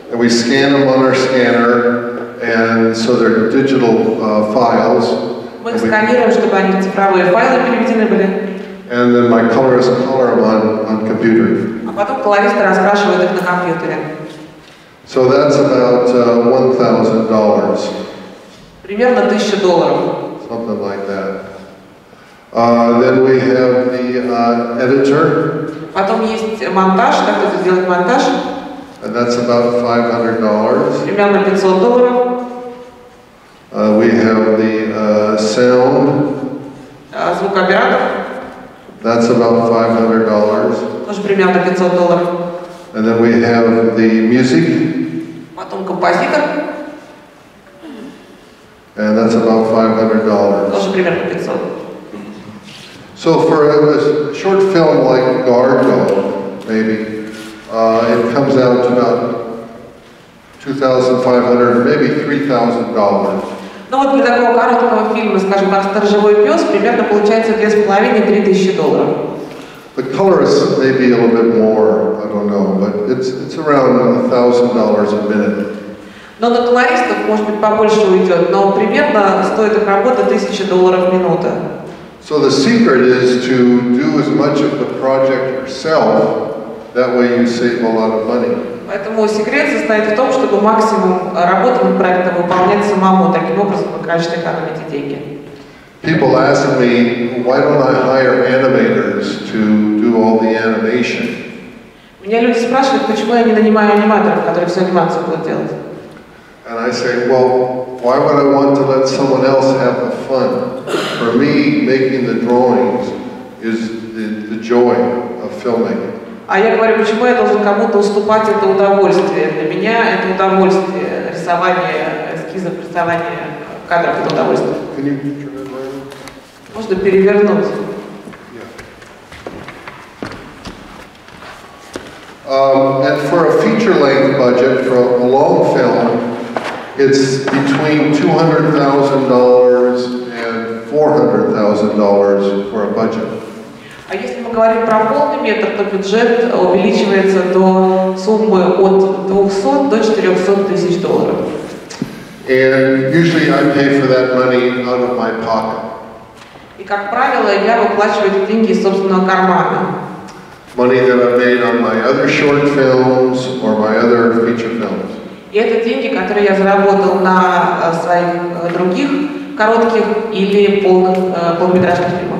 And we scan them on our scanner, and so they're digital files. Мы их сканируем, чтобы они в цифровые файлы переведены были. And then my colorists color them on computer. А потом колористы раскрашивают их на компьютере. So that's about $1,000. Примерно $1000. Something like that. Then we have the editor. Потом есть монтаж, как это сделать монтаж. And that's about $500. Примерно $500. We have the sound. Звукооператор. That's about $500. Тоже примерно $500. And then we have the music. Потом композитор. And that's about $500. Тоже примерно 500. So for a short film like Gargo, maybe, it comes out to about $2,500, maybe $3,000. Ну вот для такого короткого фильма, скажем, как «Сторожевой пес», примерно получается $2500–3000. The colorists may be a little bit more, I don't know, but it's around $1,000 a minute. Но на колористов, может быть, побольше уйдет, но примерно стоит их работа $1000 в минуту. So the secret is to do as much of the project yourself, that way you save a lot of money. Поэтому секрет состоит в том, чтобы максимум работы над проектом выполнять самому, таким образом вы, конечно, экономите деньги. People ask me, why don't I hire animators to do all the animation? Меня люди spрашивают, почему я не нанимаю аниматоров, которые всю анимацию будут делать. And I say, well, why would I want to let someone else have the fun? For me, making the drawings is the joy of filmmaking. А я говорю, почему я должен кому-то уступать это удовольствие? Для меня это удовольствие, рисование эскизов, рисование кадров, это удовольствие. Can you turn it around? Можно перевернуть. And for a feature-length budget, for a long film, it's between $200,000 and $400,000 for a budget. А если мы говорим про полный метр, то бюджет увеличивается до суммы от 200 до 400 тысяч долларов. And usually I pay for that money out of my pocket. И, как правило, я выплачиваю эти деньги из собственного кармана. Money that I've made on my other short films or my other feature films. И это деньги, которые я заработал на своих других коротких или полнометражных фильмах.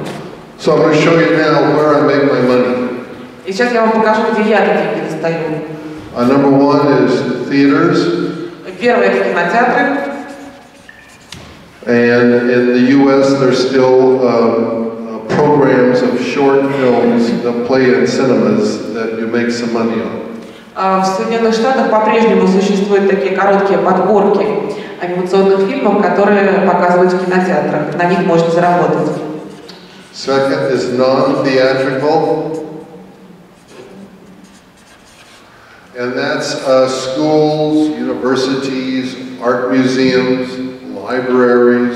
So I'm going to show you now where I make my money. И сейчас я вам покажу, где я эти деньги достаю. Number one is theaters. Первое — это кинотеатры. And in the U.S. there's still programs of short films that play in cinemas that you make some money on. В Соединенных Штатах по-прежнему существуют такие короткие подборки анимационных фильмов, которые показывают в кинотеатрах. На них можно заработать. Second is non-theatrical. And that's schools, universities, art museums, libraries,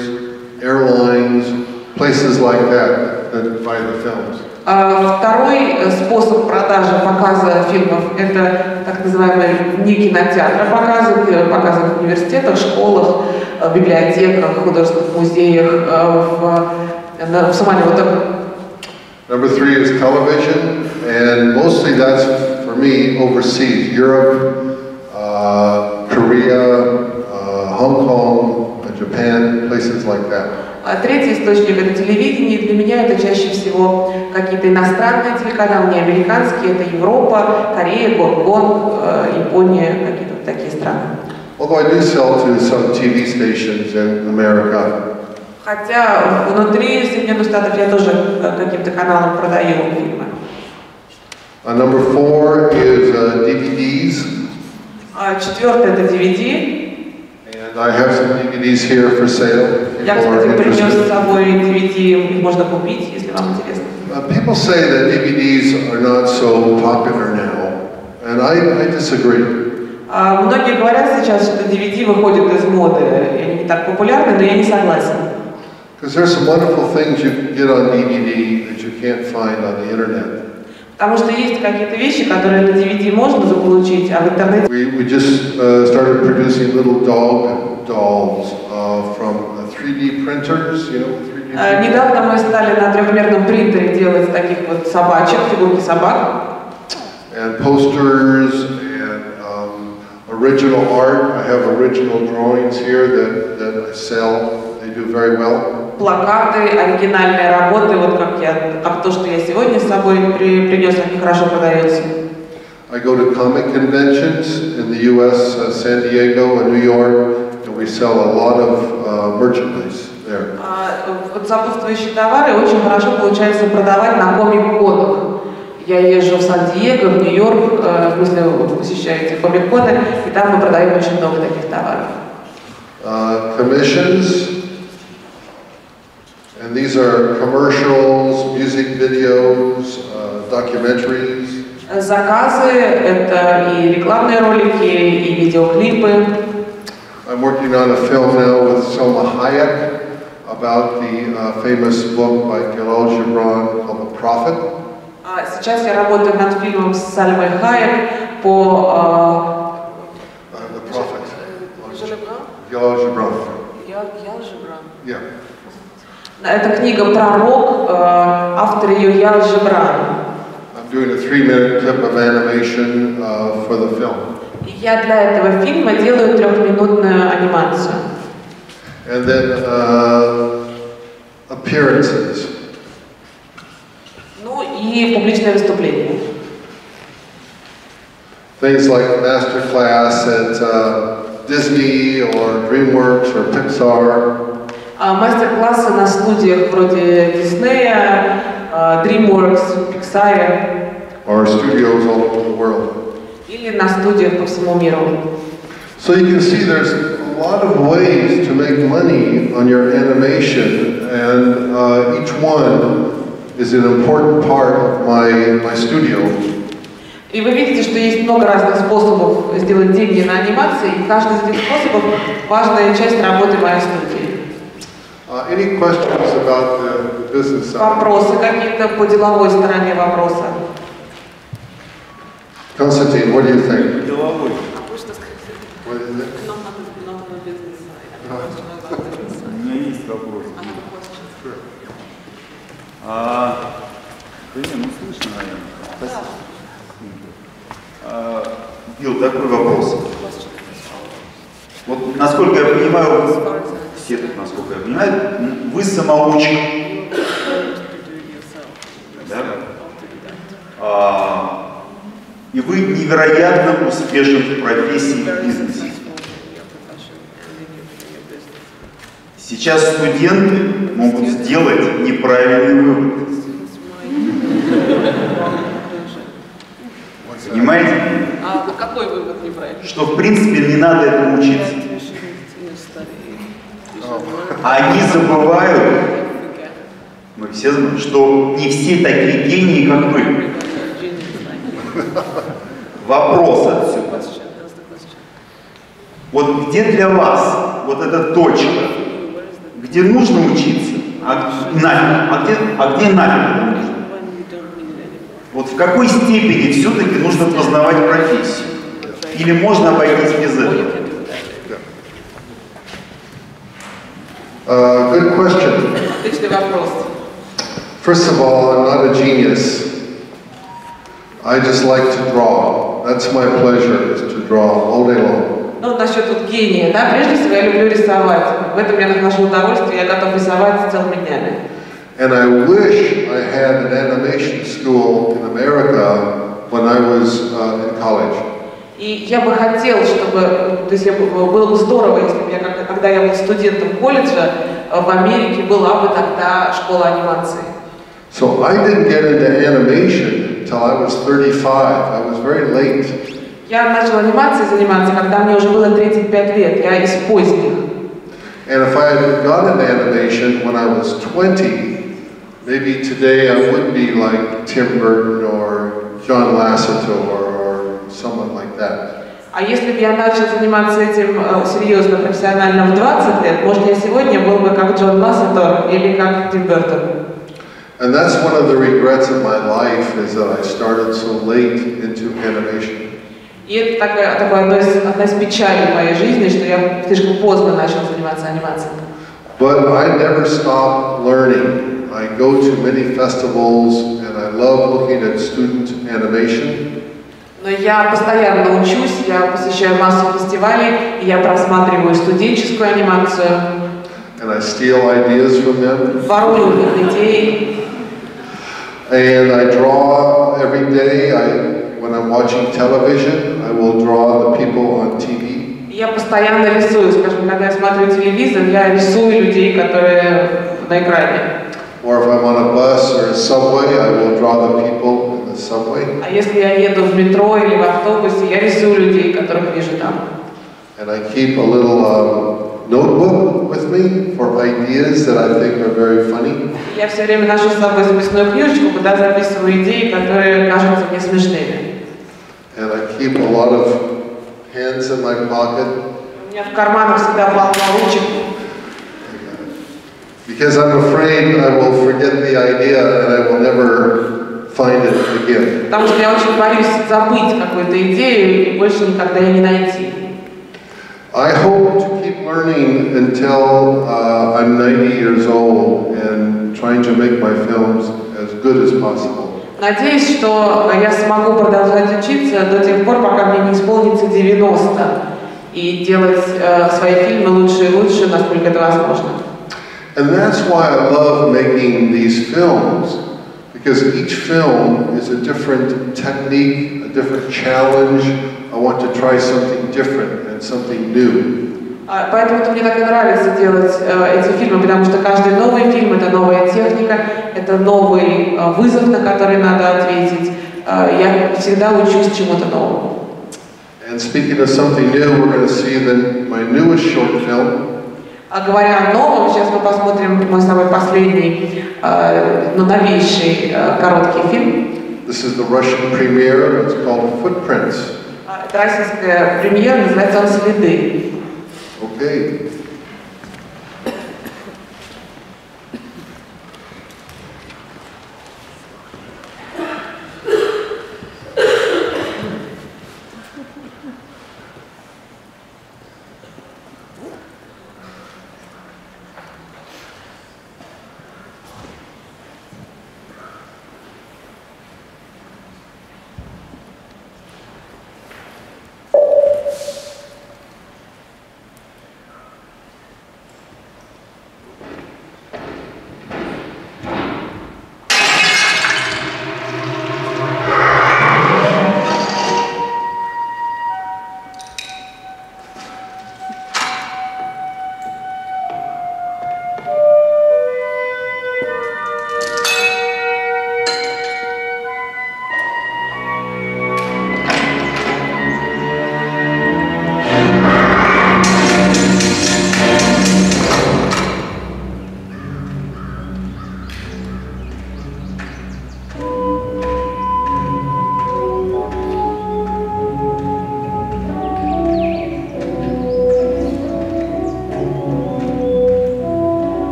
airlines, places like that buy the films. Второй способ продажи показа фильмов — это так называемые не кинотеатры показы в университетах, школах, библиотеках, художественных музеях, в самолетах. Number three is television, and mostly that's for me overseas, Europe, Korea, Hong Kong, Japan, places like that. Третий источник — это телевидение. Для меня это чаще всего какие-то иностранные телеканалы, не американские, это Европа, Корея, Гонконг, Япония, какие-то такие страны. Although I do sell to some TV stations in America. Хотя внутри Соединенных Штатов я тоже каким-то каналам продаю фильмы. Number four is DVDs. Четвертое — это DVD. And I have some DVDs here for sale. Я, кстати, принес с собой DVD, их можно купить, если вам интересно. People say that DVDs are not so popular now, and I disagree. Многие говорят сейчас, что DVD выходит из моды, и они не так популярны, но я не согласен. Because there's some wonderful things you can get on DVD that you can't find on the internet. Потому что есть какие-то вещи, которые на DVD можно заполучить, а в интернете... We just started producing little dolls from 3D printers, you know, 3D printers. Недавно мы стали на трехмерном принтере делать таких вот собачек, фигурки собак. And posters and original art. I have original drawings here that I sell. They do very well. Плакаты, оригинальные работы, вот как то, что я сегодня с собой принес, они хорошо продаются. I go to comic conventions in the U.S., San Diego and New York, and we sell a lot of merchandise there. Вот сопутствующие товары очень хорошо получается продавать на комик-конах. Я езжу в Сан-Диего, в Нью-Йорк, в смысле посещаю эти комик-коны, и там мы продаем очень много таких товаров. Commissions. And these are commercials, music videos, documentaries. Заказы — это и рекламные ролики, и видеоклипы. I'm working on a film now with Selma Hayek about the famous book by Bilal Gibran called The Prophet. Сейчас я работаю над фильмом с Сальмой Хайек по... The Prophet. Bilal Gibran. Yeah. Это книга «Пророк», автор ее Ял Жибран. I'm doing a 3-minute clip of animation for the film. Я для этого фильма делаю 3-минутную анимацию. And then appearances. Ну и публичное выступление. Things like Master-класс at Disney or DreamWorks or Pixar. Мастер-классы на студиях вроде Диснея, DreamWorks, Pixar. Or studios all over the world. Или на студиях по всему миру. So you can see there's a lot of ways to make money on your animation, and each one is an important part of my studio. И вы видите, что есть много разных способов сделать деньги на анимации, и каждый из этих способов – важная часть работы моей студии. Any questions about the business side. Вопросы какие-то по деловой стороне вопроса? Konstantin, what do you think? Деловой. What is it? У меня есть вопрос. Да не, ну слышно, наверное. Спасибо. Билл, такой вопрос. Вот, насколько я понимаю, все тут, насколько я понимаю, вы самоучка. Да? И вы невероятно успешны в профессии и в бизнесе. Сейчас студенты могут сделать неправильный вывод. Понимаете? А какой вывод неправильный? Что в принципе не надо этому учиться. А они забывают, мы все знаем, что не все такие гении, как вы. Вопрос отсюда. Вот где для вас вот эта точка, где нужно учиться, а где нафиг не нужно? Вот в какой степени все-таки нужно познавать профессию? Или можно обойтись без этого? Good question. Отличный вопрос. First of all, I'm not a genius. I just like to draw. That's my pleasure, is to draw all day long. Ну, насчет вот гения, да, прежде всего я люблю рисовать. В этом я нахожу удовольствие, я готов рисовать целыми днями. And I wish I had an animation school in America when I was in college. И я бы хотел, чтобы, то есть было бы здорово, если бы я, когда я был студентом колледжа, в Америке была бы тогда школа анимации. So I didn't get into animation until I was 35. I was very late. Я начал анимацией заниматься, когда мне уже было 35 лет, я из поздних. And if I had got into animation when I was 20, maybe today I would be like Tim Burton or John Lasseter or someone like that. А если бы я начал заниматься этим серьезно, профессионально в 20 лет, может, я сегодня был бы как Джон Лассетер или как Тим Бертон. And that's one of the regrets of my life, is that I started so late into animation. И это одна из печалей моей жизни, что я слишком поздно начал заниматься анимацией. But I never stop learning. I go to many festivals and I love looking at student animation. Но я постоянно учусь, я посещаю массу фестивалей, и я просматриваю студенческую анимацию. And I steal ideas from them. Ворую их идеи. And I draw every day. When I'm watching television, I will draw the people on TV. Я постоянно рисую, скажем, когда я смотрю телевизор, я рисую людей, которые на экране. Or if I'm on a bus or a subway, I will draw the people in the subway. А если я еду в метро или в автобусе, я рисую людей, которых вижу там. And I keep a little notebook with me for ideas that I think are very funny. Я все время ношу с собой записную книжечку, куда записываю идеи, которые кажутся мне смешными. And I keep a lot of pens in my pocket. У меня в карманах всегда полно ручек. Because I'm afraid I will forget the idea and I will never find it again. Потому что я очень боюсь забыть какую-то идею и больше никогда ее не найти. I hope to keep learning until I'm 90 years old and trying to make my films as good as possible. Надеюсь, что я смогу продолжать учиться до тех пор, пока мне не исполнится 90, и делать свои фильмы лучше и лучше, насколько это возможно. And that's why I love making these films, because each film is a different technique, a different challenge. I want to try something different and something new. Поэтому мне так и нравится делать эти фильмы, потому что каждый новый фильм — это новая техника, это новый вызов, на который надо ответить. Я всегда учусь чему-то новому. And speaking of something new, we're going to see my newest short film. А говоря о новом, сейчас мы посмотрим мой самый последний, но новейший короткий фильм. This is the Russian premiere. It's called Footprints. Это российская премьера, называется он «Следы». Okay.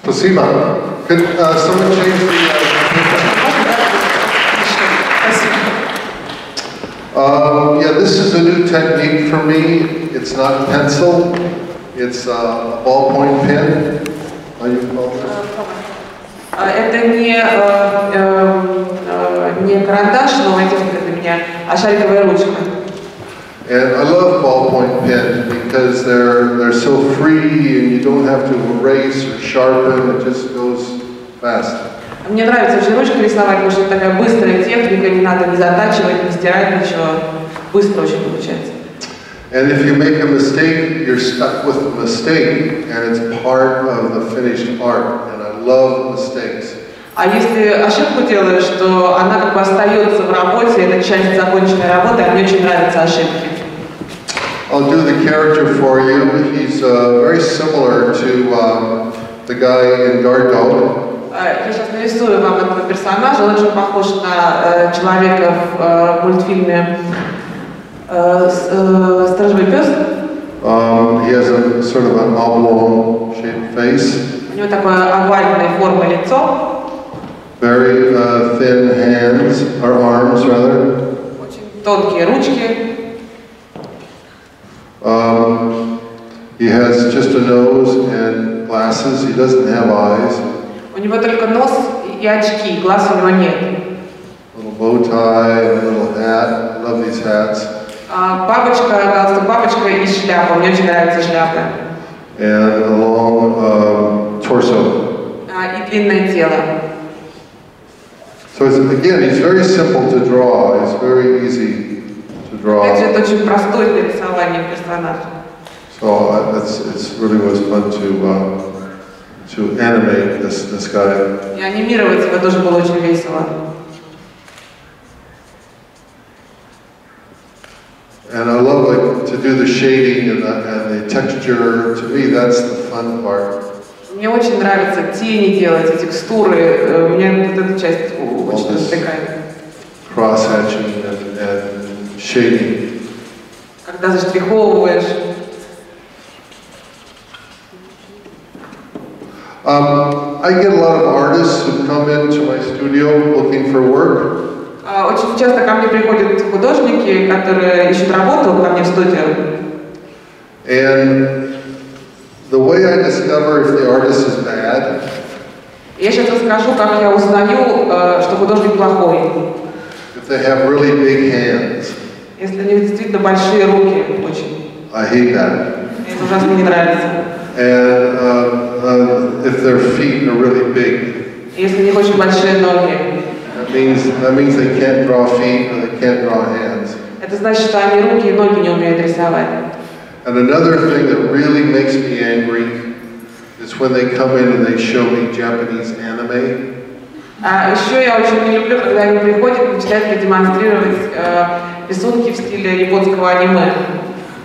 Спасибо. Could someone change the yeah, this is a new technique for me. It's not pencil. It's a ballpoint pen. How you call this? Это не карандаш, новая техника для меня, а шариковая ручка. And I love ballpoint pens because they're so free and you don't have to erase or sharpen. It just goes fast. Мне нравится очень ручкой рисовать, потому что это такая быстрая техника, не надо ни затачивать, ни стирать, ничего. Быстро очень получается. And if you make a mistake, you're stuck with the mistake, and it's part of the finished art. And I love mistakes. А если ошибку делаешь, то она как бы остается в работе, это часть законченной работы, а мне очень нравятся ошибки. I'll do the character for you. He's very similar to the guy in Guard Dog. Я сейчас нарисую вам этого персонажа, он очень похож на человека в мультфильме «Сторожевой пес». He has a sort of an oblong-shaped face. У него такое овальной формы лицо. Very thin hands, or arms rather. Очень тонкие ручки. He has just a nose and glasses. He doesn't have eyes. У него только нос и очки, глаз у него нет. Little bow tie, a little hat. I love these hats. Бабочка, галстук бабочка и шляпа. Мне очень нравятся шляпы. And a long torso. И длинное тело. So again, he's very simple to draw. It's very easy to draw. Опять же, это очень простой для рисования персонаж. So it really was fun to animate this guy. И анимировать его тоже было очень весело. And I love to do the shading and the texture. To me, that's the fun part. Мне очень нравится тени делать, и текстуры. Мне вот эта часть очень развлекает. Cross-hatching and shading. Когда заштриховываешь. I get a lot of artists who come into my studio looking for work. Очень часто ко мне приходят художники, которые ищут работу ко мне в студию. And the way I discover if the artist is bad. Я сейчас расскажу, как я узнаю, что художник плохой. If they have really big hands. Если у них действительно большие руки, очень. I hate that. Мне это ужасно не нравится. And if their feet are really big. Если у них очень большие ноги. That means they can't draw feet or they can't draw hands. Это значит, что они руки и ноги не умеют рисовать. And another thing that really makes me angry is when they come in and they show me Japanese anime. Еще я очень не люблю, когда они приходят и начинают мне демонстрировать рисунки в стиле японского аниме.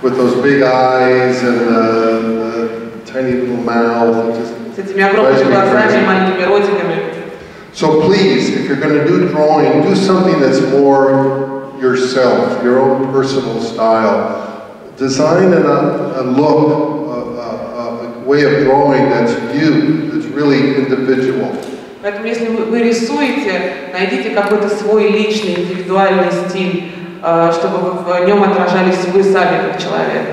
With those big eyes and the tiny little mouth. С этими огромными глазами и маленькими ротиками. So please, if you're going to do drawing, do something that's more yourself, your own personal style. Design a look, a way of drawing that's you, that's really individual. Поэтому, если вы рисуете, найдите какой-то свой личный, индивидуальный стиль, чтобы в нем отражались вы сами как человек.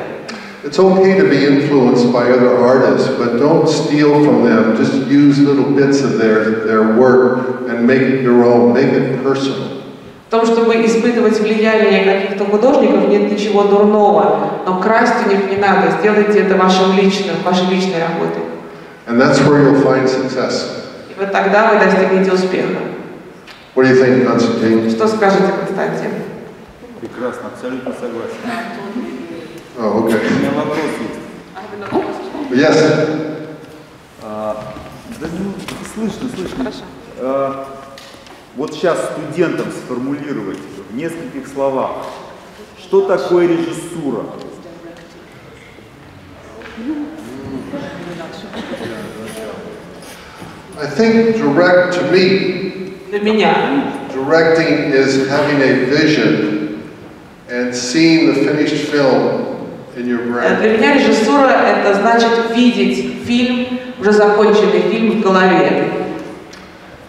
It's okay to be influenced by other artists, but don't steal from them. Just use little bits of their work and make it your own, make it personal. В том, чтобы испытывать влияние каких-то художников, нет ничего дурного, но красть у них не надо. Сделайте это вашим личным, вашей личной работой. And that's where you'll find success. И вот тогда вы достигнете успеха. What do you think, Konstantin? Что скажете, Константин? Прекрасно, абсолютно согласен. Oh, okay. У меня вопрос есть. Yes. Да слышно. Хорошо. Вот сейчас студентам сформулировать в нескольких словах, что такое режиссура? I think direct to me. Для меня. Directing is having a vision and seeing the finished film in your brain. Для меня режиссура — это значит видеть фильм, уже законченный фильм в голове.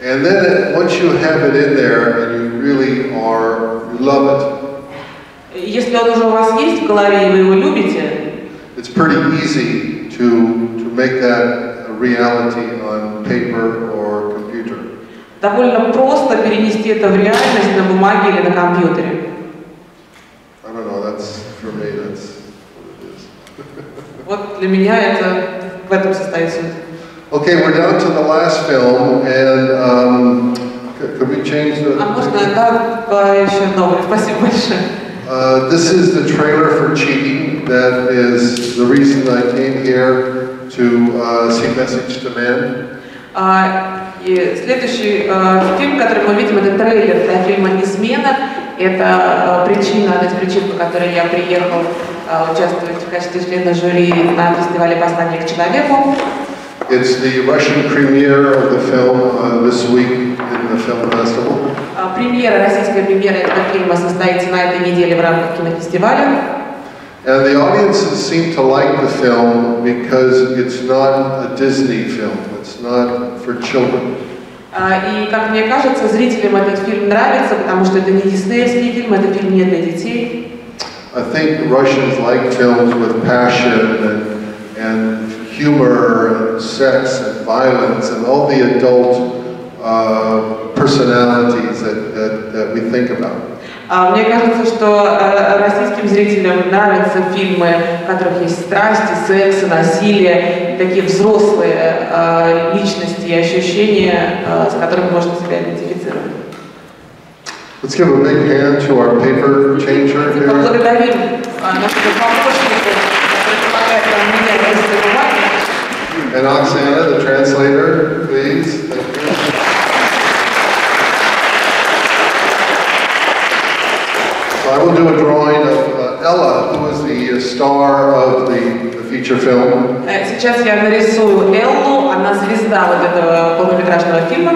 And then once you have it in there and you really you love it. Если он уже у вас есть в голове и вы его любите, it's pretty easy to make that a reality on paper or computer. довольно просто перенести это в реальность на бумаге или на компьютере. I don't know, that's for me, that's what it is. Вот для меня это в этом состоит суть. Okay, we're down to the last film, and could we change the... А можно, да, еще новое? Спасибо большое. This is the trailer for Cheating. That is the reason I came here to see Message to Men. И следующий фильм, который мы видим, это трейлер для фильма «Измена». Это причина, одна из причин, по которой я приехал участвовать в качестве члена жюри на фестивале «Послание к человеку». It's the Russian premiere of the film this week in the film festival. Премьера, российская премьера этого фильма состоится на этой неделе в рамках кинофестиваля. And the audiences seem to like the film because it's not a Disney film. It's not for children. И, как мне кажется, зрителям этот фильм нравится, потому что это не диснеевский фильм, это фильм не для детей. I think Russians like films with passion and humor and sex and violence and all the adult personalities that we think about. Мне кажется, что российским зрителям нравятся фильмы, в которых есть страсти, секс, насилие, такие взрослые личности и ощущения, с которыми можно себя идентифицировать. Let's give a big hand to our paper changer here. Поблагодарим нашего помощника, который помогает нам менять листы бумаги. And Oksana, the translator, please. Thank you. I will do a drawing of Ella, who is the star of the feature film. Сейчас я нарисую Эллу, она звезда вот этого полнометражного фильма.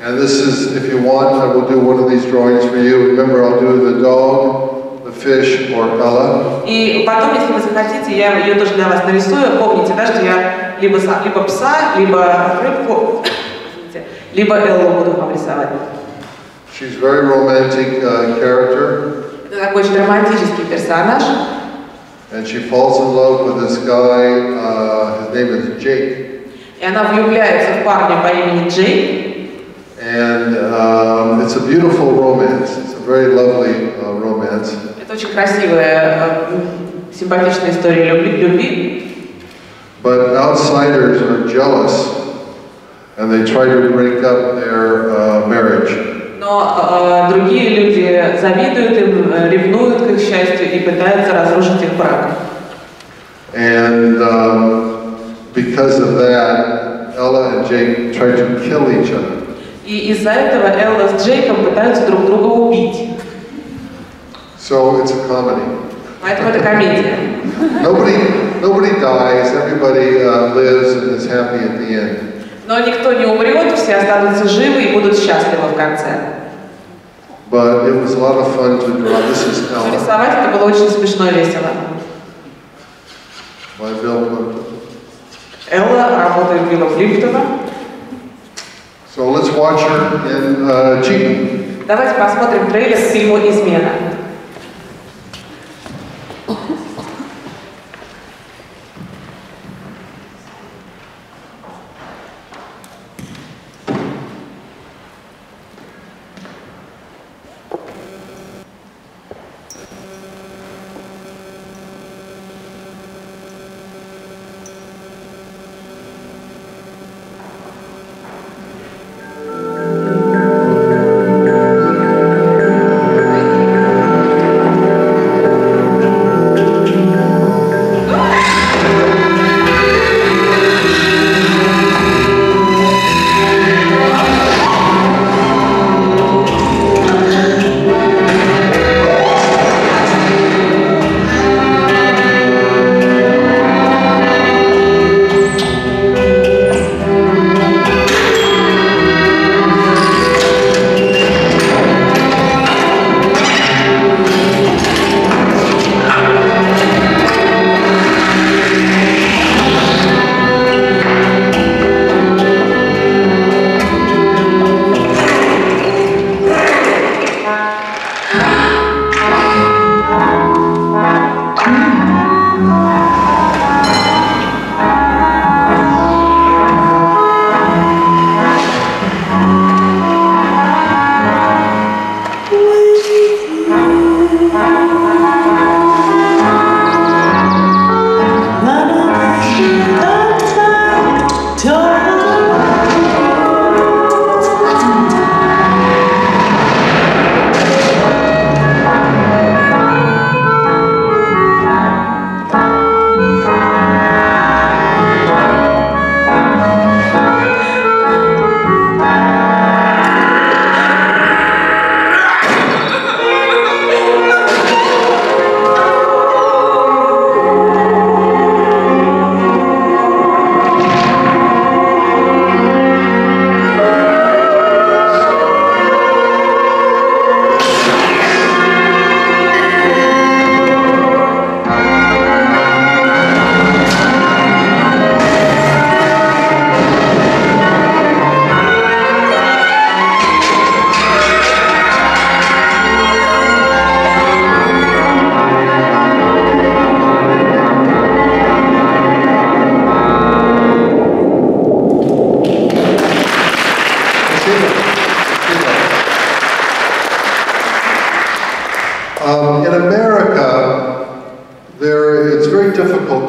And this is, if you want, I will do one of these drawings for you. Remember, I'll do the dog, the fish, or Ella. И потом, если вы захотите, я ее тоже для вас нарисую. Помните, да, что я либо пса, либо рыбку, либо Эллу буду вам рисовать. She's a very romantic character. Это такой очень романтический персонаж. And she falls in love with this guy, his name is Jake. И она влюбляется в парня по имени Джейк. And it's a beautiful romance. It's a very lovely romance. Это очень красивая, симпатичная история любви. But outsiders are jealous, and they try to break up their marriage. Но другие люди завидуют им, ревнуют к их счастью и пытаются разрушить их брак. And because of that, Ella and Jake try to kill each other. И из-за этого Элла с Джейком пытаются друг друга убить. So it's a comedy. Поэтому это комедия. Nobody dies. Everybody lives and is happy at the end. Но никто не умрет, все останутся живы и будут счастливы в конце. But it was a lot of fun to draw. This is Ella. Рисовать это было очень смешно и весело. By Bill Plymouth. Элла работает Билла Плимптона. So let's watch her in Cheating. Давайте посмотрим трейлер к фильму «Измена».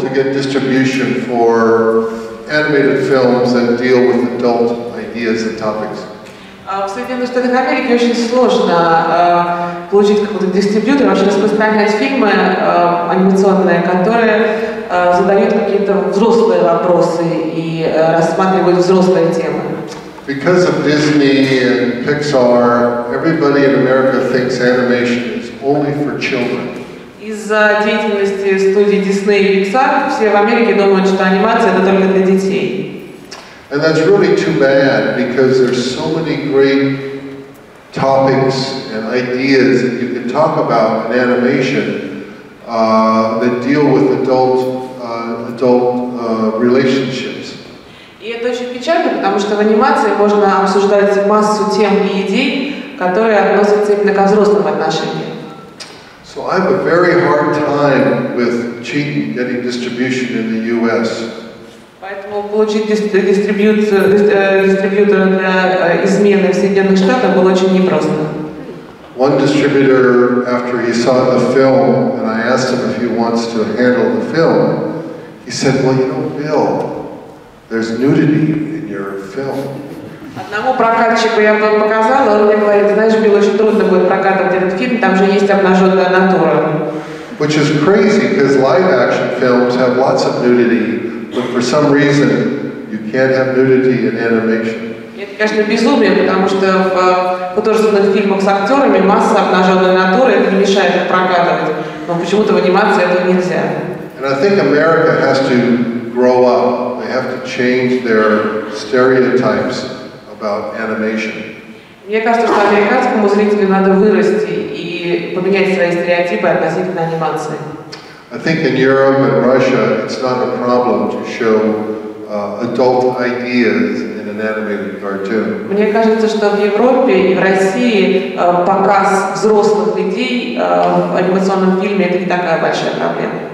to get distribution for animated films that deal with adult ideas and topics. В Соединенных Штатах Америки очень сложно получить какой-то дистрибьютор, вообще распространять фильмы анимационные, которые задают какие-то взрослые вопросы и рассматривают взрослые темы. Because of Disney and Pixar, everybody in America thinks animation is only for children. Из-за деятельности студий Disney и Pixar все в Америке думают, что анимация это только для детей. And that's really too bad because there's so many great topics and ideas that you can talk about in animation that deal with adult relationships. И это очень печально, потому что в анимации можно обсуждать массу тем и идей, которые относятся именно ко взрослым отношениям. So I have a very hard time with getting distribution in the U.S. Поэтому получить дистрибьютора для измены в Соединенных Штатах было очень непросто. One distributor, after he saw the film, and I asked him if he wants to handle the film, he said, well, you know, Bill, there's nudity in your film. Одному прокатчику я бы показала, он мне говорит, знаешь, Билл, очень трудно будет прокатывать этот фильм, там же есть обнаженная натура. Which is crazy, because live-action films have lots of nudity, but for some reason, you can't have nudity in animation. Это, конечно, безумие, потому что в художественных фильмах с актерами масса обнаженной натуры, это не мешает их прокатывать, но почему-то в анимации этого нельзя. And I think America has to grow up. They have to change their stereotypes about animation. Мне кажется, что американскому зрителю надо вырасти и поменять свои стереотипы относительно анимации. I think in Europe and Russia, it's not a problem to show adult ideas in an animated cartoon. Мне кажется, что в Европе и в России показ взрослых идей в анимационном фильме это не такая большая проблема.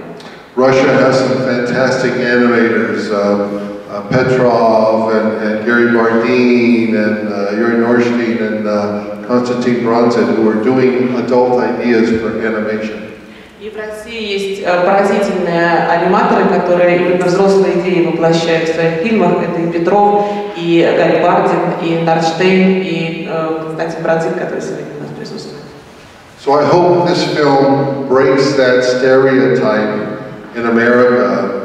Russia has some fantastic animators, Petrov and Gary Bardeen and Yuri Norstein and Konstantin Bronzin, who are doing adult ideas for animation. И в России есть поразительные аниматоры, которые именно взрослые идеи воплощают в своих фильмах. Это и Петров, и Гарри Бардин, и Норштейн, и Константин Бронзин, который сегодня у нас присутствует. So I hope this film breaks that stereotype in America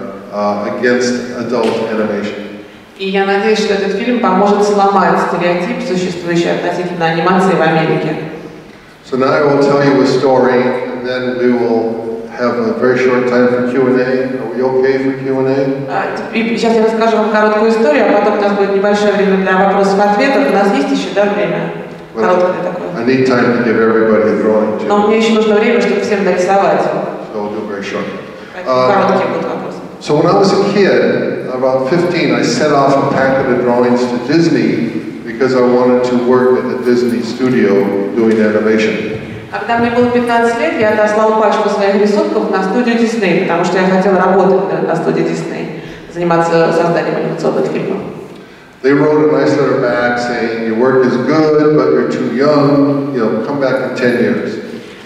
against adult animation. И я надеюсь, что этот фильм поможет сломать стереотип, существующий относительно анимации в Америке. So now I will tell you a story, and then we will have a very short time for Q&A. Are we okay for Q&A? И сейчас я расскажу вам короткую историю, а потом у нас будет небольшое время для вопросов-ответов. У нас есть еще, да, время? Короткое такое. I need time to give everybody a drawing too. Но мне еще нужно время, чтобы всем нарисовать. So we'll do very short. Короткие будут вопросы. So when I was a kid, about 15, I sent off a packet of drawings to Disney because I wanted to work at the Disney studio doing animation. Когда мне было 15 лет, я отослал пачку своих рисунков на студию Disney, потому что я хотел работать на студии Disney, заниматься созданием анимационных фильмов. They wrote a nice letter back saying, your work is good, but you're too young, come back in 10 years.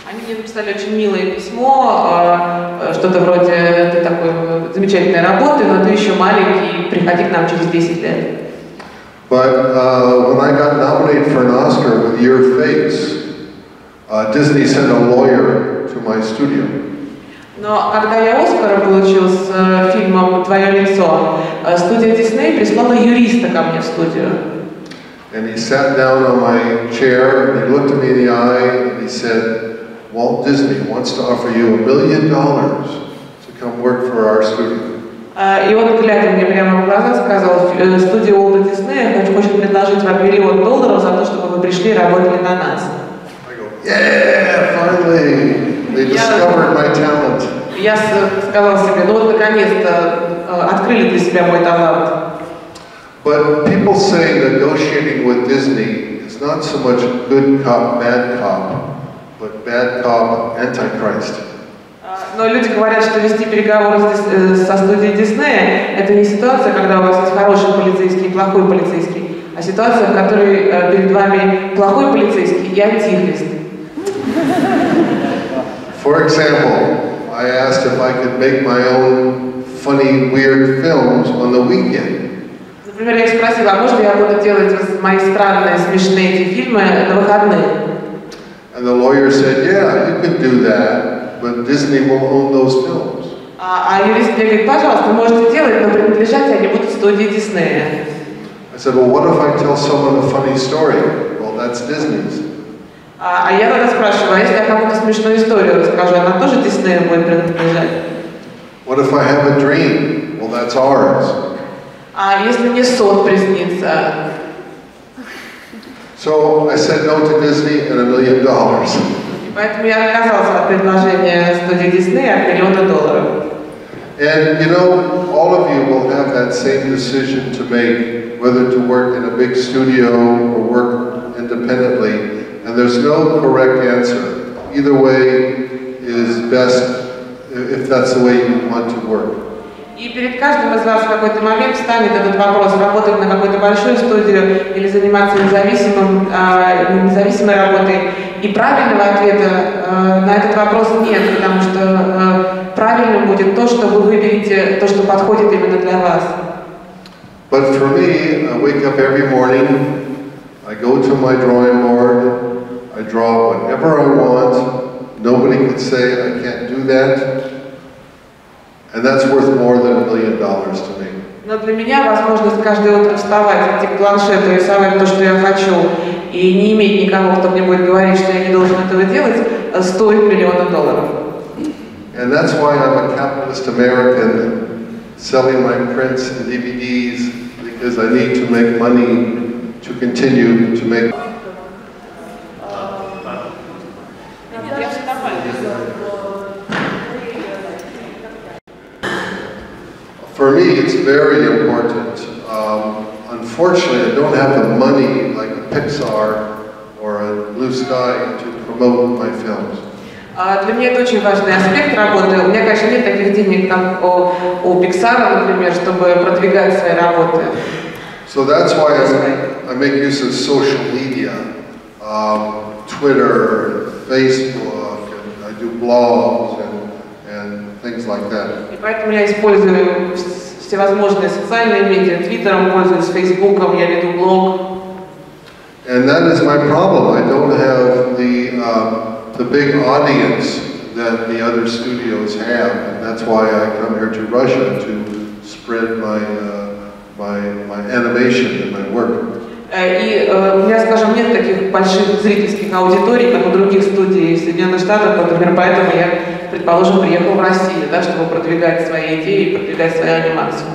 Они мне написали очень милое письмо, что-то вроде, ты такой замечательной работы, но ты еще маленький, приходи к нам через 10 лет. But when I got nominated for an Oscar with Your Face, Disney sent a lawyer to my studio. Но когда я Оскара получил с фильмом «Твое лицо», студия Disney прислала юриста ко мне в студию. And he sat down on my chair and he looked at me in the eye and he said, Walt Disney wants to offer you $1 million to come work for our studio. И он, глядя мне прямо в глаза, сказал, студия Уолта Диснея хочет предложить вам $1 миллион за то, чтобы вы пришли и работали на нас. I go, yeah, finally, they discovered my talent. Я сказал себе, ну вот наконец-то открыли для себя мой талант. But people say negotiating with Disney is not so much good cop, bad cop, but bad cop, antichrist. Но люди говорят, что вести переговоры со студией Диснея это не ситуация, когда у вас есть хороший полицейский и плохой полицейский, а ситуация, в которой перед вами плохой полицейский и антихрист. For example, I asked if I could make my own funny, weird films on the weekend. Например, я их спросила, а можно я буду делать мои странные, смешные эти фильмы на выходные? And the lawyer said, yeah, you can do that, but Disney will own those films. А юрист мне говорит, пожалуйста, можете делать, но принадлежать они будут студии Диснея. I said, well, what if I tell someone a funny story? Well, that's Disney's. А я тогда спрашиваю, а если я кому-то смешную историю расскажу, она тоже Диснею будет принадлежать? What if I have a dream? Well, that's ours. А если мне сон приснится? So I said no to Disney and $1 million. Поэтому я отказался от предложения студии Диснея от $1 миллиона. And you know, all of you will have that same decision to make, whether to work in a big studio or work independently. And there's no correct answer. Either way is best if that's the way you want to work. И перед каждым из вас в какой-то момент встанет этот вопрос, работать на какой-то большой студии или заниматься независимой работой. И правильного ответа на этот вопрос нет, потому что правильным будет то, что вы выберете, то, что подходит именно для вас. But for me, I wake up every morning, I go to my drawing board, I draw whatever I want, nobody can say I can't do that. And that's worth more than $1 million to me. Но для меня возможность каждое утро вставать, идти к планшету и рисовать то, что я хочу, и не иметь никого, кто мне будет говорить, что я не должен этого делать, стоит $1 миллиона. And that's why I'm a capitalist American selling my prints and DVDs, because I need to make money to continue to make. For me, it's very important. Unfortunately, I don't have the money like a Pixar or a Blue Sky to promote my films. Для меня это очень важный аспект работы. У меня, конечно, нет таких денег, как у Pixar, например, чтобы продвигать свои работы. So that's why I make use of social media, Twitter, Facebook, and I do blogs and things like that. И поэтому я использую всевозможные социальные медиа, Твиттером пользуюсь, Фейсбуком, я веду блог. And that is my problem. I don't have the big audience that the other studios have, and that's why I come here to Russia to spread my animation and my work. И у меня, скажем, нет таких больших зрительских аудиторий, как у других студий в Соединенных Штатах, например, поэтому я, предположим, приехал в Россию, да, чтобы продвигать свои идеи, продвигать свою анимацию.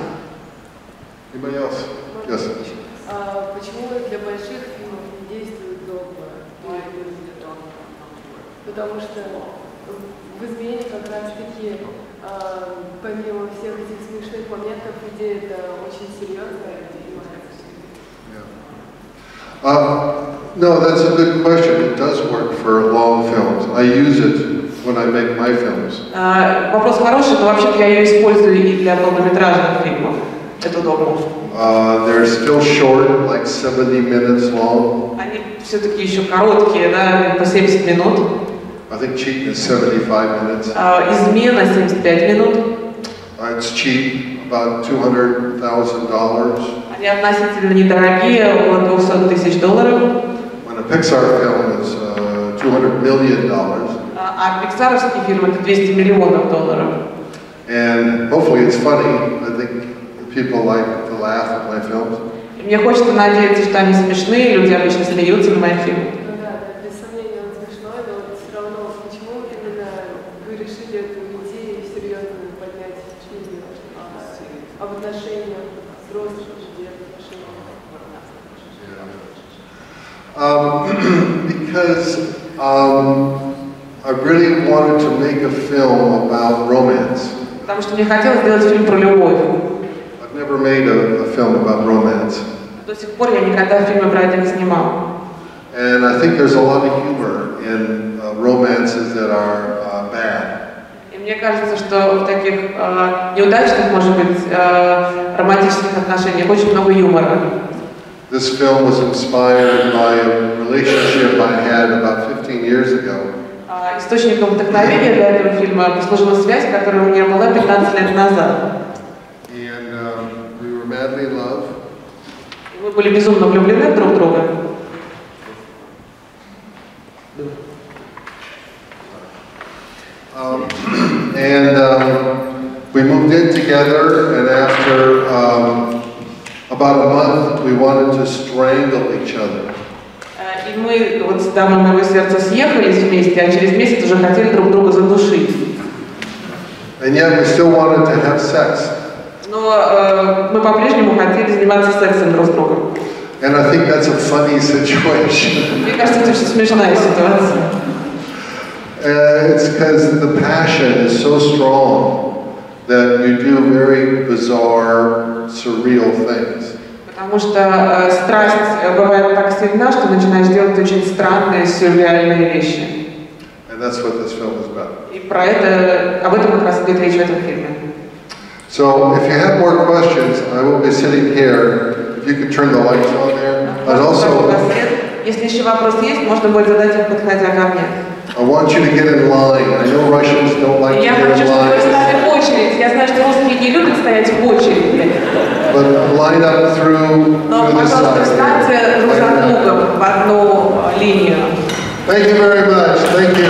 Anybody else? Yes. Почему для больших фильмов не действует догма? Потому что в «Измене» как раз-таки, помимо всех этих смешных моментов, идея это очень серьезная. No, that's a good question. It does work for long films. I use it when I make my films. Вопрос хороший, но вообще-то я ее использую и для полнометражных фильмов. Эту догму. They're still short, like 70 minutes long. Они все-таки еще короткие, да, по 70 минут. I think Cheating is 75 minutes. Измена 75 минут. It's cheap, about $200,000. Они относительно недорогие, около $200,000. When a Pixar film is $200 million. А пиксаровский фильм это $200 миллионов. And hopefully it's funny. I think people like to laugh at my films. И мне хочется надеяться, что они смешные, люди обычно смеются на моих фильмах. Because I really wanted to make a film about romance. Потому что мне хотелось сделать фильм про любовь. I've never made a film about romance. До сих пор я никогда фильмы про это не снимал. And I think there's a lot of humor in romances that are bad. И мне кажется, что в таких неудачных, может быть, романтических отношениях очень много юмора. This film was inspired by a relationship I had about 15 years ago. Источником вдохновения для этого фильма послужила связь, которая у меня была 15 лет назад. And we were madly in love. Мы были безумно влюблены друг в друга. We moved in together, and after about a month, we wanted to strangle each other. И мы вот с дамой моего сердца съехались вместе, а через месяц уже хотели друг друга задушить. And yet we still wanted to have sex. Но мы по-прежнему хотели заниматься сексом друг с другом. And I think that's a funny situation. Мне кажется, это очень смешная ситуация. It's because the passion is so strong that you do very bizarre, surreal things. Потому что страсть бывает так сильна, что начинаешь делать очень странные, сюрреальные вещи. And that's what this film is about. И про это, об этом как раз идет речь в этом фильме. So, if you have more questions, I will be sitting here. If you could turn the lights on there. And also, если еще вопрос есть, можно будет задать их, подходя ко мне. I want you to get in line. I know Russians don't like to Я get хочу, in чтобы вы line. стали в очередь. Я знаю, что русские не любят стоять в очереди. But line up through Но, the пожалуйста, side. встаньте друг за другом в одну линию. Thank you very much. Thank you.